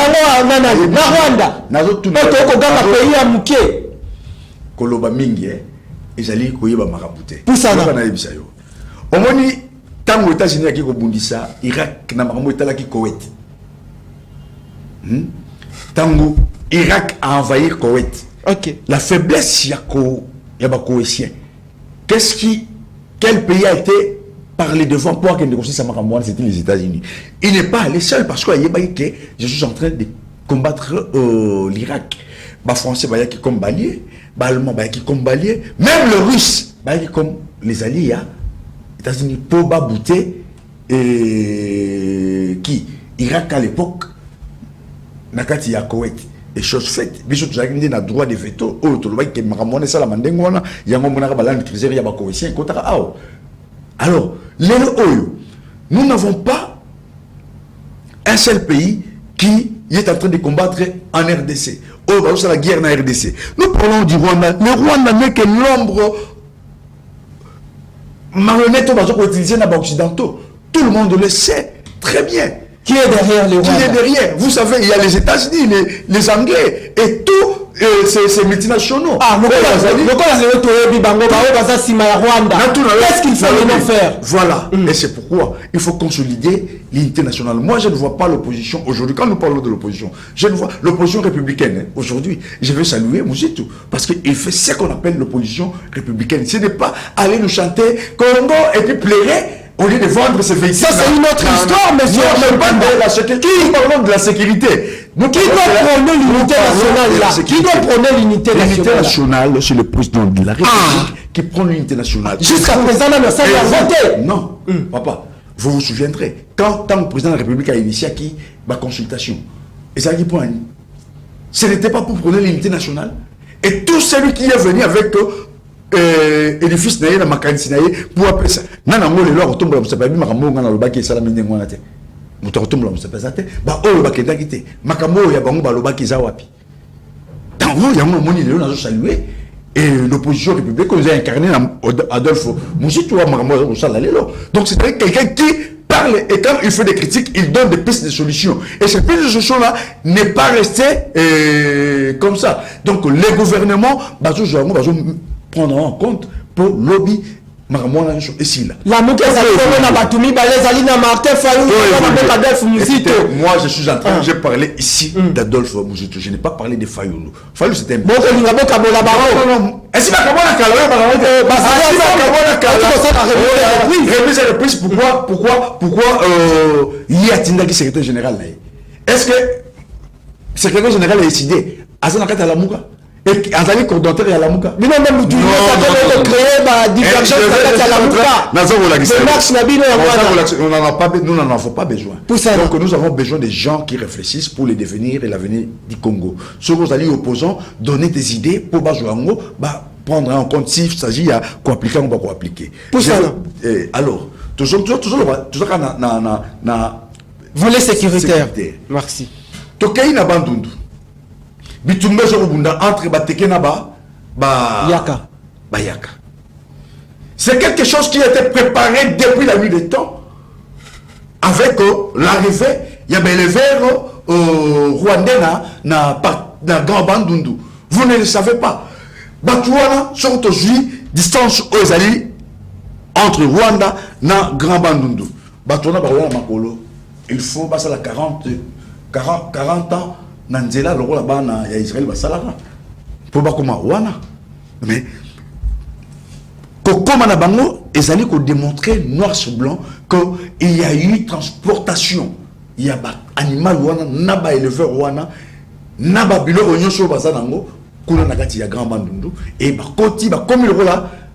na Rwanda nazo tuna ko ganga pays ya muke koloba mingi ezali koyeba makabute pusana na yebisa yo omoni tango États-Unis aki ko bundisa Irak na makambo etalaki Koweït. Tango Irak a envahi Koweït. Ok. La faiblesse yaba Koweïtien. Quel pays a été parlé devant pour qu'il négocier sa makambo? C'était les États-Unis. Il n'est pas allé seul parce que je suis en train de combattre l'Irak. Les Français qui comme Balier, les Allemands qui comme Balier, même le Russe qui comme les alliés. Les États-Unis pour babouter qui Irak à l'époque nakati ya Koweït et chose faite biso tuzaki na droit de veto o to loba ke makamone sala mandengona yango monaka balandi trésorier ya ba Koweïtien kotaka awo. Alors nous n'avons pas un seul pays qui est en train de combattre en RDC. C'est la guerre en RDC. Nous parlons du Rwanda. Le Rwanda n'est que l'ombre marionnette aux utilisés dans les occidentaux. Tout le monde le sait très bien. Qui est derrière les Rwandais? Qui est derrière? Vous savez, il y a les États-Unis, les Anglais et tous ces multinationaux. Qu'est-ce qu'il faut maintenant faire? Voilà. Et c'est pourquoi il faut consolider l'unité nationale. Moi, je ne vois pas l'opposition aujourd'hui. Quand nous parlons de l'opposition, je ne vois l'opposition républicaine. Aujourd'hui, je veux saluer Mouzitou parce qu'il fait ce qu'on appelle l'opposition républicaine. Ce n'est pas aller nous chanter Congo et puis plairer. Au lieu de vendre ces véhicules. Ça, c'est une autre histoire, monsieur. Qui parle de la sécurité? Qui doit prôner l'unité nationale là? Qui doit prôner l'unité nationale? L'unité nationale, c'est le président de la République qui prône l'unité nationale. Jusqu'à présent, ça a voté. Non, papa, vous vous souviendrez, quand le président de la République a initié ma consultation, et ça dit point, ce n'était pas pour prôner l'unité nationale. Et tout celui qui est venu avec édifice naïe na makanisi naïe pour appeler ça nana ngole lo retomba msapa bi makambo ngana lobaki sala minde ngwana te muto retomba msapa za te ba o lobaki ndakite makambo ya bango ba lobaki za wapi tango ya moni lelo nazo saluer et l'opposition républicaine nous a incarné Adolphe Mouzitou wa makambo za sala lelo. Donc c'est quelqu'un qui parle et quand il fait des critiques il donne des pistes de solutions et ces pistes de solutions là n'est pas resté comme ça. Donc les gouvernements bazo prendre en compte pour lobby ici là. La moi je suis en train de parler ici d'Adolphe Mouzitou. Je n'ai pas parlé de Fayoulou. Fayoulou c'était un bon pourquoi il y a Tinda qui secrétaire général là. Est-ce que secrétaire général a décidé à ça à la Mouka? Et Azali coordonnateur à la Mouka. Mais non, même tu veux créer la divergence à la Mouka. Nous n'en avons pas besoin. Donc nous avons besoin des gens qui réfléchissent pour le devenir et l'avenir du Congo. Ceux qui sont opposants, donner des idées pour Bajoango, prendre en compte s'il s'agit de quoi appliquer ou pas quoi appliquer. Alors, toujours volet sécuritaire. Merci. Tokai na bandundu. Bitumbe Jorobunda entre Bateke Naba Yaka. C'est quelque chose qui a été préparé depuis la nuit des temps avec l'arrivée, il y avait les verts rwandais na Grand Bandundu. Vous ne le savez pas. Batouana sont aujourd'hui distance aux alliés entre Rwanda et Grand Bandundu. Batouana makolo. Il faut passer la 40 ans Nanzela le rôle là-bas na Israël basalaka. Pour pas comme Rwanda. Mais comme na bango ezali ko démontrer noir sur blanc qu'il y a eu transportation. Il y a des animaux wana naba éleveur wana naba biloko nyonso bazanango kuna nakati ya Grand Bandundu et bakoti ba comme le rôle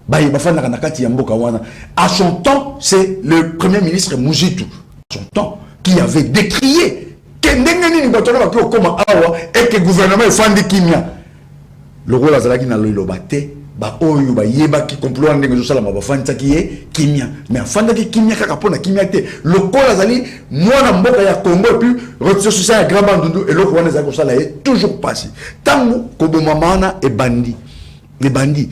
ba bafana nakati ya mboka wana. À son temps, c'est le premier ministre Mujitu à son temps qui avait décrié que ndengeni ni batona ba ko koma awa et que le gouvernement fandi kimia. Le rôle azalaki na lobate ba oyo ba yeba ki complot ndenge zo sala ba fanta ki ye kimia mais fanda ki kimia kaka pona kimia te le col azali mwana mboka ya Congo et puis retirer social ya Grand Bandundu et le rwanda za ko sala est toujours passé tango ko bomamana et bandi les bandits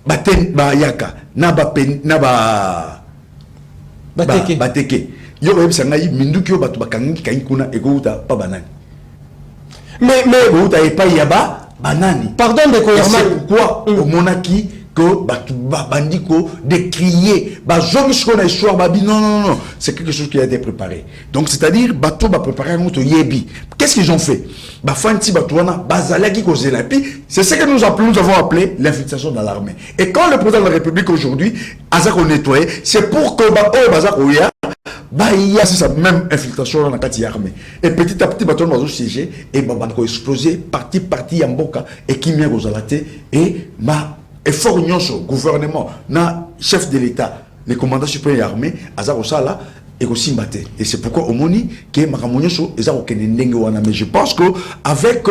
baten ba yaka na ba pen na ba bateke yo ba bisanga yi minduki yo batu bakangi kangi kuna e ko uta pa banani mais uta e pa yaba banani. Pardon de Koyama. C'est pourquoi au monaki que bandiko décrier non, c'est quelque chose qui a été préparé. Donc c'est-à-dire bateau va préparer un autre yebi. Qu'est-ce qu'ils ont fait? Fanti batouana bazalaki kozelapi, c'est ce que nous avons appelé l'infiltration dans l'armée. Et quand le président de la République aujourd'hui azako nettoyer, c'est pour que bazako ya il y a cette même infiltration dans la armée. Et petit à petit, bateau va siéger et va exploser parti yamboka et qui vient aux alatés et effort nyonso gouvernement na chef de l'État les commandants supérieurs armés azaro sala et aussi mbaté. Et c'est pourquoi au moni que makamonyoso ezaro kenendenge wana. Mais je pense que avec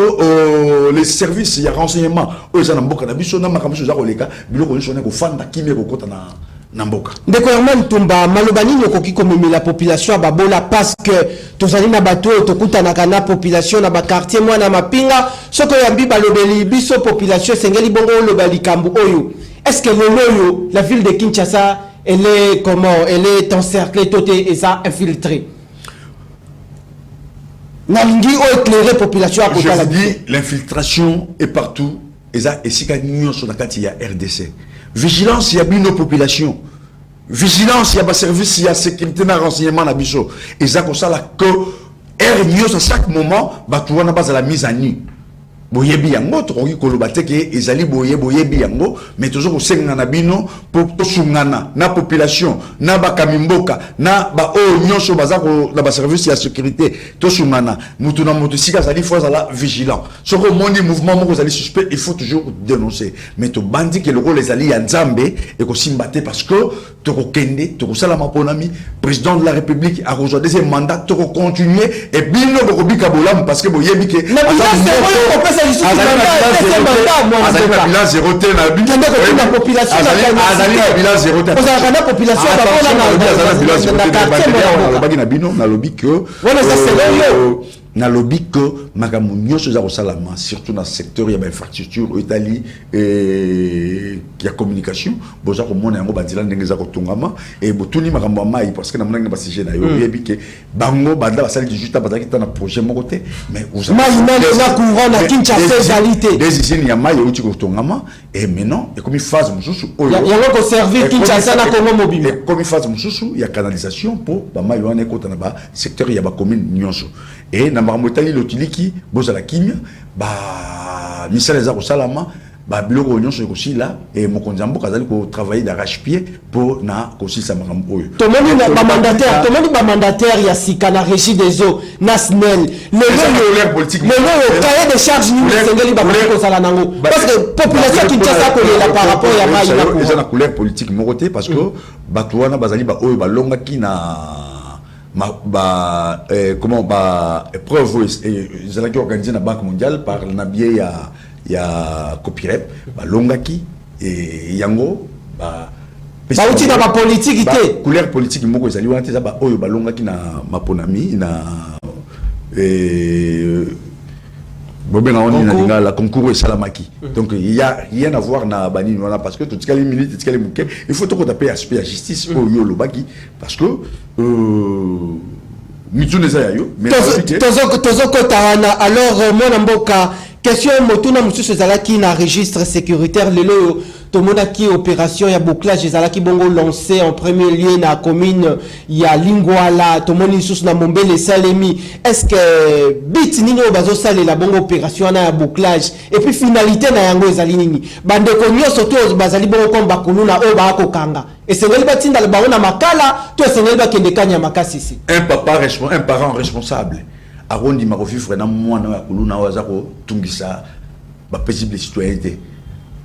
les services ya renseignement aux zanamboka na biso na makamoso zaro leka biloko nyonso na ko fanda kimia ko kota na Namboka. Ndeko Herman Tumba malobani yokoki komemi la population babola parce que tozali na bato tokuta na kana population na ba quartier mwana mapinga soko yambi balobeli biso population sengeli bongo lobali kambu oyo. Est-ce que loyo la ville de Kinshasa elle est comment elle est encerclée toté et ça infiltrée. Nalingi o éclairer population à côté la dit l'infiltration est partout et ça et si kanyo sur la carte il y a RDC. Vigilance, il y a bien nos populations. Vigilance, il y a des services, il y a sécurité, il y a renseignement, il y a biso. Et ça, comme ça, là, que à chaque moment, tu vois, à la mise à nu. Boyebi yango, tu vois, kolobate ke ezali boyebi yango, mais toujours au sengana bino pour tosungana na population, na ba kamimboka, na ba o nyonso bazako na ba service ya sécurité, tosungana. Mutu na mutu sika zali faut la vigilant. Soko mondi mouvement moko zali suspect, il faut toujours dénoncer. Mais to bandi que le rôle les ali ya Nzambe et ko simbate parce que to ko kende, to ko sala maponami, président de la République a rejoint deuxième mandat, to ko continuer et bino ko bika bolam parce que boyebi ke na lobby que magamunyo soza salama surtout dans le secteur il y a infrastructure Italie et qui a communication boza ko mona yango bandila ndenge za ko tungama et botuni makambo mai parce que na mona ba sujet na yo yebi ke bango banda basali juste bazaki tana projet moko te mais vous na courant na Kinshasa égalité des usines ya mai uti ko tungama et maintenant et comme phase mususu ya ko servir Kinshasa na Congo mobile et comme phase mususu il y a canalisation pour ba mai wana ko tana ba secteur ya ba commune nyonso et na makamotali lotiliki bozala kimia ba misala za ko salama ba biloko nyonso ko sila et mokonzambo kazali ko travailler d'arrache-pied pour na ko sila makambo oyo tomoni na ba mandataire ya sika na régie des eaux national le politique le cahier de charge ni sengeli ba ko sala nango parce que population Kinshasa ko la par rapport ya mai na ko eza na couleur politique mokoté parce que bato wana bazali ba oyo ba longa ki na comment preuve ils ont organisé la Banque mondiale par la biais ya copyright longaki et yango outil dans la politique couleur politique moko ezali wana teza ba oyo balongaki na maponami na la concours et salamaki. Donc il y a rien à voir na bani parce que tout ce qui est minute, tout ce qui est mouké, il faut tout taper aspect à justice pour yo le baki parce que mitsuneza yo mais alors mon mboka question motuna mususu ezalaki na registre sécuritaire lelo tomonaki opération ya bouclage ezalaki bongo lancé en premier lieu na commune ya Lingwala tomoni susu na Mombele Salemi. Est-ce que bit nini obazo sale la bongo opération na ya bouclage et puis finalité na yango ezali nini bandeko nyonso to bazali bongo komba kuluna o ba ko kanga esengeli batinda le baona makala to esengeli bakende kanya makasisi un parent responsable arondi makofi frena mwana ya kuluna wazako tungisa ba paisible citoyenneté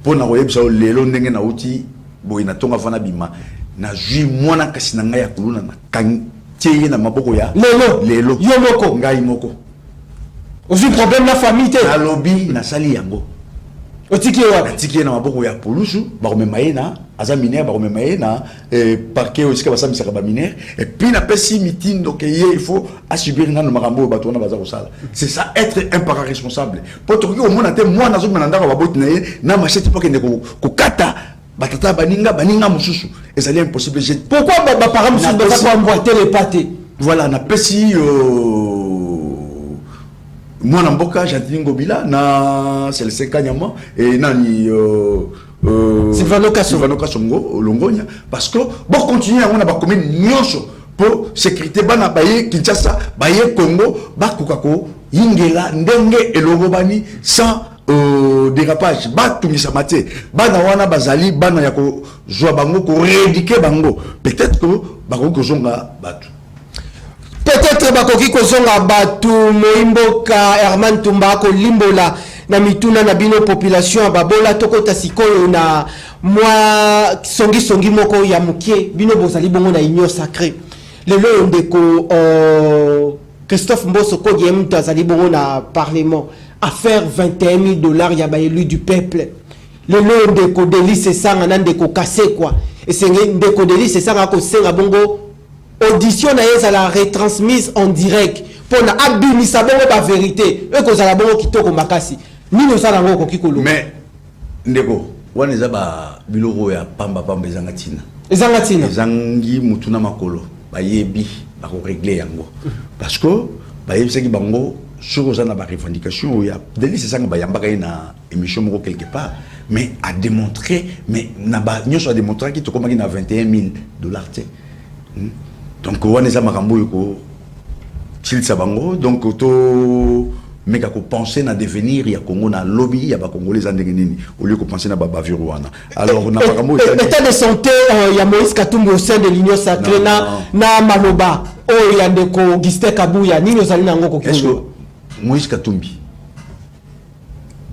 pona koyebisa lelo ndenge na uti boy na tonga fana bima na jui mwana kasi na ngai ya kuluna na kantiye na maboko ya lelo yo moko ngai moko ozi problème na famille te na lobby na sali yango otiki wa tiki na maboko ya polusu ba komema na aza mineur ba komema na parquet aussi ka basami saka ba mineur et puis na pesi meeting donc il faut assumer na no makambo ba tona baza ko sala. C'est ça être un parent responsable pour toki au mona te moi na zo mananda ba boti na machete pour que ko kata batata baninga mususu ezali impossible. Pourquoi ba parents mususu ba ko emboîter les pâtés voilà na pesi moi na mboka Jantini Ngobila na Célestin Kanyama et nani Sylvano Kasongo Longonia parce que bon continuer on a ba commune nyonso pour sécurité bana baye Kinshasa baye Congo ba kokako yingela ndenge elongo bani sans dérapage ba tungisa mate bana wana bazali bana ya ko joa bango ko rééduquer bango peut-être que ba ko zonga batu peut-être bakoki kozonga batu moimboka Herman Tumba ko limbola na mituna na bino population babola tokota sikoyo na mwa songi moko ya mukie bino bozali bongo na union sacrée lelo ndeko Christophe Mboso ko yemto azali bongo na parlement à faire $21,000 ya ba élu du peuple lelo ndeko Delice Sanga na ndeko Kase quoi et c'est ndeko Delice Sanga ko senga bongo audition na yeza la retransmise en direct pour na abimisa bongo ba vérité e ko zala bongo kitoko makasi nino sala ngo ko kikolo mais ndeko wana za ba biloko ya pamba ezangatina ezangi mutuna makolo bayebi ba ko régler yango parce que bayebi seki bango soko za na ba revendication ya Delice Sanga ba yambaka na émission moko quelque part mais a démontré mais na ba nyoso a démontré ki to komaki na $21,000 te. Donc on est à makambo yoko chil sabango donc to meka ko penser na devenir ya Congo na lobby ya ba congolais andenge nini au lieu ko penser na ba Wana alors na makambo état de santé ya Moïse Katumbi au sein de l'union sacrée na maloba o ya ndeko Augustin Kabuya nini ozali na ngoko est-ce que Moïse Katumbi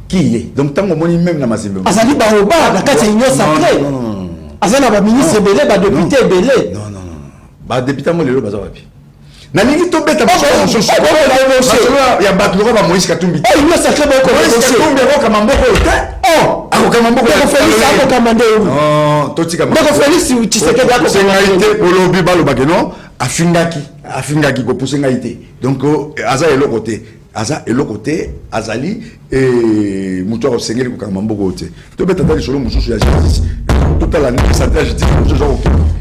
qui est donc tango moni même na mazembe azali ba oba na kati union sacrée azana ba ministre belé ba député belé ba député mo lelo baza wapi na ningi to beta ba ya batlo ba Moïse Katumbi il ne sacré ba ko Moïse Katumbi ko kama mboko te ako kama mboko ko Félix ako kama ndeu non to tika ko Félix Tshisekedi ako sengaité olobi balo bageno afingaki ko pusengaité donc aza eloko te aza eloko te azali et muto ko sengeli ko kama mboko te to beta dali solo mususu ya justice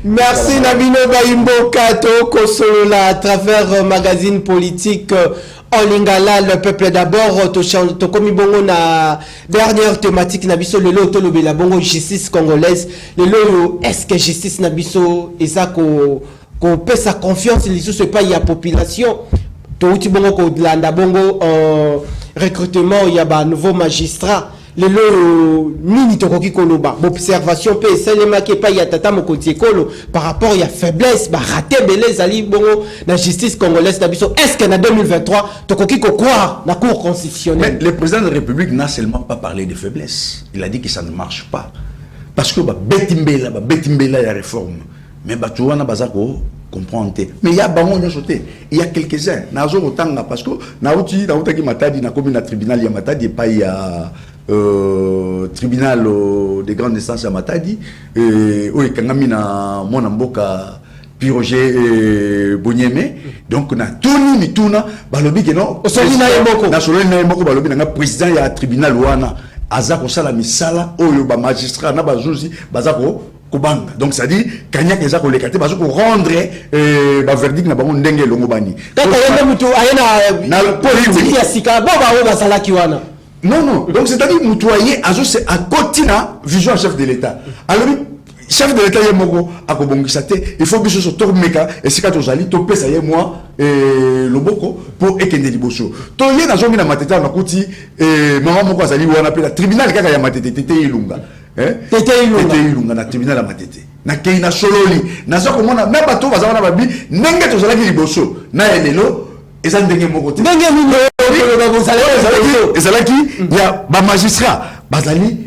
merci Nabino Baimbo Kato Kosolola à travers magazine politique en lingala le peuple d'abord to komi bongo na dernière thématique nabiso lelo to lobela bongo justice congolaise lelo est-ce que justice nabiso eza ko pesa confiance les sous pas il y a population to uti bongo ko landa bongo recrutement il y a ba nouveau magistrat lelo nini tokoki koloba observation pe selema ke pa ya tata mokoti ekolo par rapport ya faiblesse ba raté belé zali bongo la justice congolaise na biso est-ce que na 2023 tokoki ko croire na cour constitutionnelle. Mais le président de la République n'a seulement pas parlé de faiblesse, il a dit que ça ne marche pas parce que ba betimbela ya réforme mais ba tuwana bazako comprendre mais il y a bango de sauter il y a quelques-uns nazo otanga parce que na utaki matadi na commune na tribunal ya matadi pas ya tribunal des grandes instances à Matadi et oui kangami na mona mboka puis Roger Bonieme donc na Tony Mituna balobi que non na solo na moko balobi na président ya tribunal wana aza ko sala misala oyo ba magistrat na ba juge bazako kubanga donc ça dit kanya keza ko lekate bazako rendre ba verdict na bango ndenge longo bani kaka yende mutu ayena na politique ya sika bo ba o basala ki wana non donc c'est-à-dire mutuaye azo c'est à cotina vision chef de l'état alors chef de l'état yemoko akobongisa te il faut biso so tormeka et sika tozali to pesa ye moi loboko pour ekende liboso to ye na zongi na mateta na kuti mama moko azali wana pe la tribunal kaka ya matete tete ilunga tete ilunga na tribunal ya matete na kei na sololi na zo komona même bato bazana na babi ndenge tozalaki liboso na elelo eza ndenge moko te ndenge mino ezalaki ya ba magistrat bazali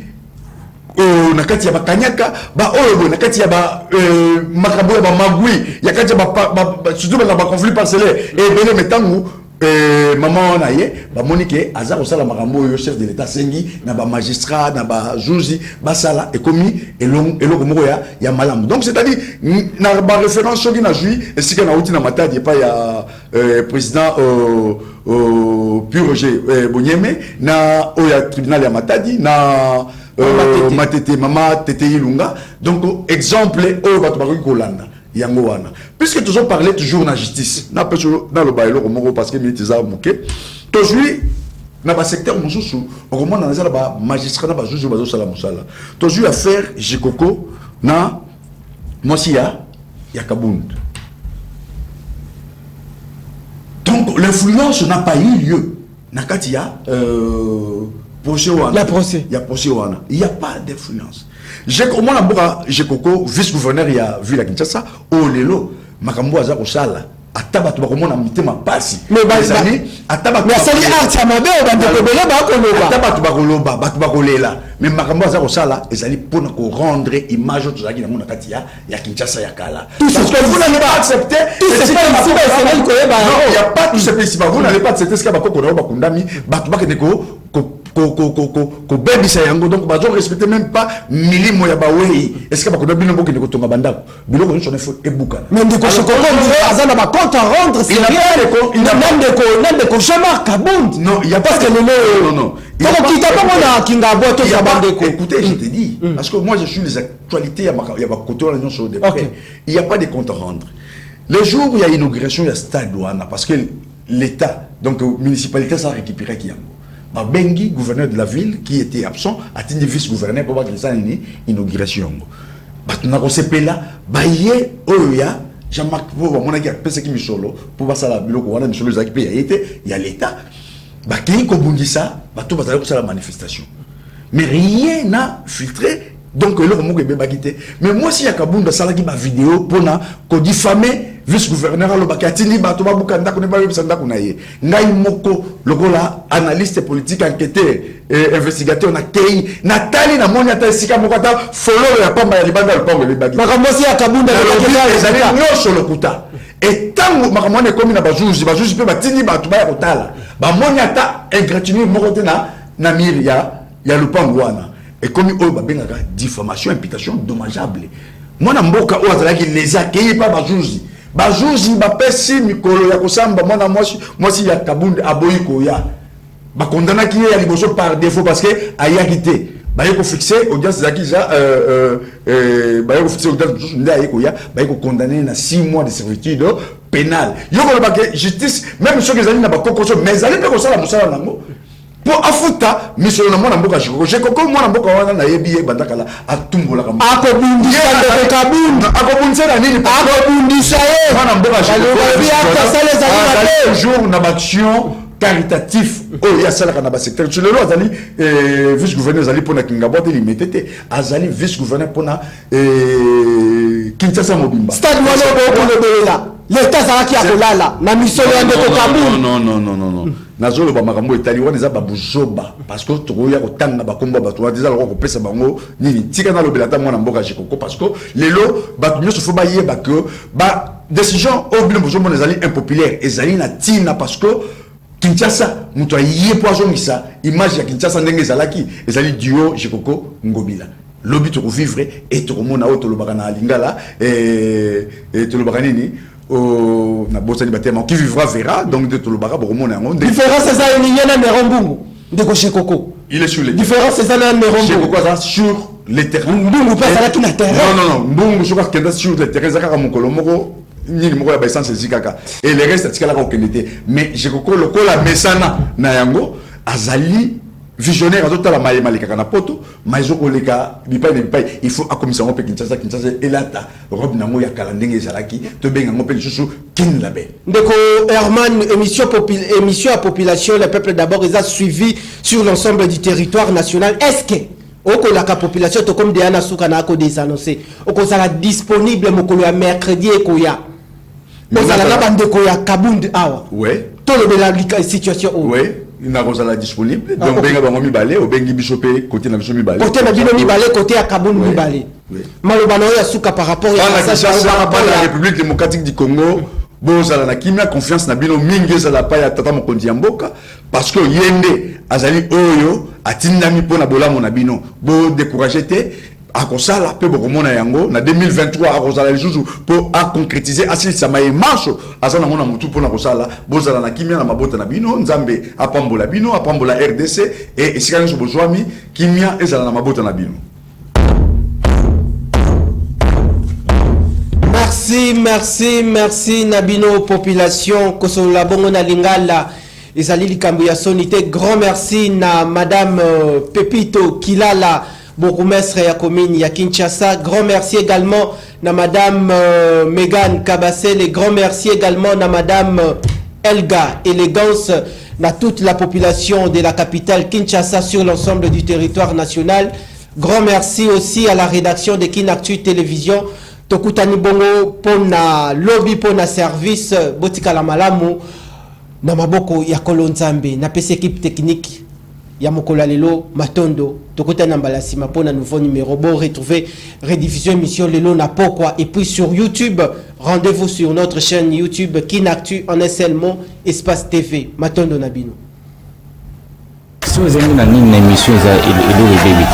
na kati ya bakanyaka ba oyo na kati ya ba makambo ya ba magui ya kati ya ba surtout na ba conflit parcellaire et bele metangu maman na ye ba monique aza ko sala makambo yo chef de l'état sengi na ba magistrat na ba juge ba sala et commis eloko moko ya malamu donc c'est-à-dire na ba référence soki na jui et sika na uti na matadi pa ya président puis Roger Bonieme na oya tribunal ya matadi na matete mama tete ilunga donc exemple oyo bato bakoki kolanda yango wana puisque toujours parler toujours na justice na peso na lo bailo komoko parce que minute za moke toujours na ba secteur mususu okomona na zala ba magistrat na ba juge bazo sala musala toujours affaire Jikoko na Mosia ya Kabund donc l'influence n'a pas eu lieu na kati ya la procès. Il y a procès wana. Il n'y a pas d'influence. J'ai comment la boka Jekoko vice-gouverneur il y a vu la Kinshasa au lelo makambo aza ko sala ataba to bakomona mitema pasi mais bazali ataba mais sali art mabe bande ko bele ba ko loba ataba to bakoloba batu bakolela mais makambo aza ko sala ezali pona ko rendre image to zaki na mona kati ya Kinshasa ya kala tout ce que vous n'allez pas accepter c'est pas ici ba c'est ko yeba non il y a pas tout ce principe vous n'allez pas accepter ce que bakoko na bakundami batu bakene ko bebisa yango donc bazo respecter même pas milimo ya bawei est-ce que bakoda bino bokende ko tonga bandako biloko nso ne faut ebuka mais ndiko soko azana ba compte à rendre c'est rien même de Jean-Marc Kabund non il y a parce que non donc qui t'a pas mona kinga boto sa bandeko écoutez je te dis parce que moi je suis les actualités ya ba côté la union sur des il y a pas de compte à rendre les jours où il y a inauguration il y a stade douane parce que l'état donc municipalité ça récupérer qui yango Bengi, gouverneur de la ville, qui était absent, a été vice-gouverneur pour voir une inauguration. On a reçu là, Baye, Oya, Jean-Marc, pour mon avis, c'est qui Micholo, pour voir ça, il y a l'État. Qui Kobundisa, tout va aller pour la manifestation. Mais rien n'a filtré, donc le mot est quitté. Mais moi, si il y a Kabunda, ça qui ma vidéo pour diffamer vice-gouverneur alo bakatini bato babukanda ko ne ba yebisanda ko na ye ngai moko lokola analyste politique enquêteur investigateur na kei natali na moni ata sika moko ata follow ya pamba ya libanda le pamba le bagi makambosi ya Kabunda ezali nyosho lokuta et tango makamone komi na bajuji pe batini bato ba ya kotala ba moni ata ingratitude moko te na miri ya lupango wana et comme oyo babengaka diffamation imputation dommageable mwana mboka oyo azalaki les accueillis par bajuji bajuji bapesi mikolo ya kosamba mwana mwasi ya Kabund aboyi koya bakondana ki ya liboso par défaut parce que ayaki te baye ko fixer audience zaki ja baye ko fixer audience nda aye koya baye ko condamner na 6 mois de servitude pénale yoko le baké justice même ceux qui zali na bakokoso mais zali pe ko sala musala nango pour afuta misolo na mwana mboka Jekoko mwana mboka wana na yebi ye bandakala atumbola kama akobundisa de Kabund akobundisa na nini akobundisa ye mwana mboka Jekoko toujours na action caritatif oh ya sala kana ba secteur tu le azali vice gouverneur azali pona kinga bote limitete azali vice gouverneur pona Kinshasa mobimba stade mwana ko belela l'état zalaki ya kolala na misolo ya ndeko Kabund non nazolo ba makambo etali wana za babuzoba parce que to ya kotanga bakomba bato wa déjà ko pesa bango nini tika na lobela ta mwana mboka Jekoko parce que lelo bato nyoso fo ba yeba que ba décision oblim bozomo ezali impopulaire ezali na tina parce que Kinshasa muto aye poison ngisa image ya Kinshasa ndenge ezalaki ezali duo Jekoko Ngobila lobby to vivre et to mona auto lo bakana lingala et to lo bakanini o na bosani batema qui vivra verra donc de to lo baka bo mona ngo différence ça ni yana Nerombungu de Koshekoko il est sur les différence c'est ça na Nerombungu Koshekoko ça sur les terrains Mbungu pas ça qui na terrain non Mbungu je crois que sur les terrains ça ka mokolo moko ni moko ya essence zikaka et le reste tikala ka okendete mais je koko lokola mesana na yango azali visionnaire azota la maye malika kana poto maizo koleka bipai ne bipai il faut akomisa ngo pe Kinshasa elata robe nango ya kala ndenge ezalaki to benga ngo pe lisusu kin la be ndeko Herman émission à population le peuple d'abord ils a suivi sur l'ensemble du territoire national est-ce que oko la population to comme Diana Souka na ko des annoncé oko sera disponible mokolo ya mercredi ekoya ozala na bandeko ya Kabund awa ouais to le la situation ouais il n'a pas disponible donc benga bango mibale o bengi bisope côté na biso mibale côté na bino mibale côté ya Kabund mibale malobana ya Souka par rapport à la République démocratique du Congo bozala na kimia confiance na bino mingi ezala pa ya tata mokonzi ya mboka parce que yende azali oyo atindami pona bolamo na bino bo décourager te akosala pe bokomona yango na 2023 akozala lisusu po a concrétiser asilisa maye marche azana mona mutu pona kosala bozala na kimia na mabota na bino nzambe apambola bino apambola RDC et esikana so bozwami kimia ezala na mabota na bino. Merci Nabino population Kosola bongo na lingala ezali likambo ya sonité grand merci na madame Pepito Kilala bourgmestre ya commune ya Kinshasa grand merci également na madame Megan Kabasele grand merci également na madame Elga Élégance na toute la population de la capitale Kinshasa sur l'ensemble du territoire national grand merci aussi à la rédaction de Kinactu Télévision Tokutani bongo pona lobby pona service botika la malamu na maboko ya Kolonzambe na pese équipe technique ya mokolo lelo matondo tokutana mbalasima pona nouveau numéro bon retrouver rediffusion émission lelo na pokwa et puis sur YouTube rendez-vous sur notre chaîne YouTube Kinactu en un seul mot espace TV matondo nabino so zengi na nini na émission za elo début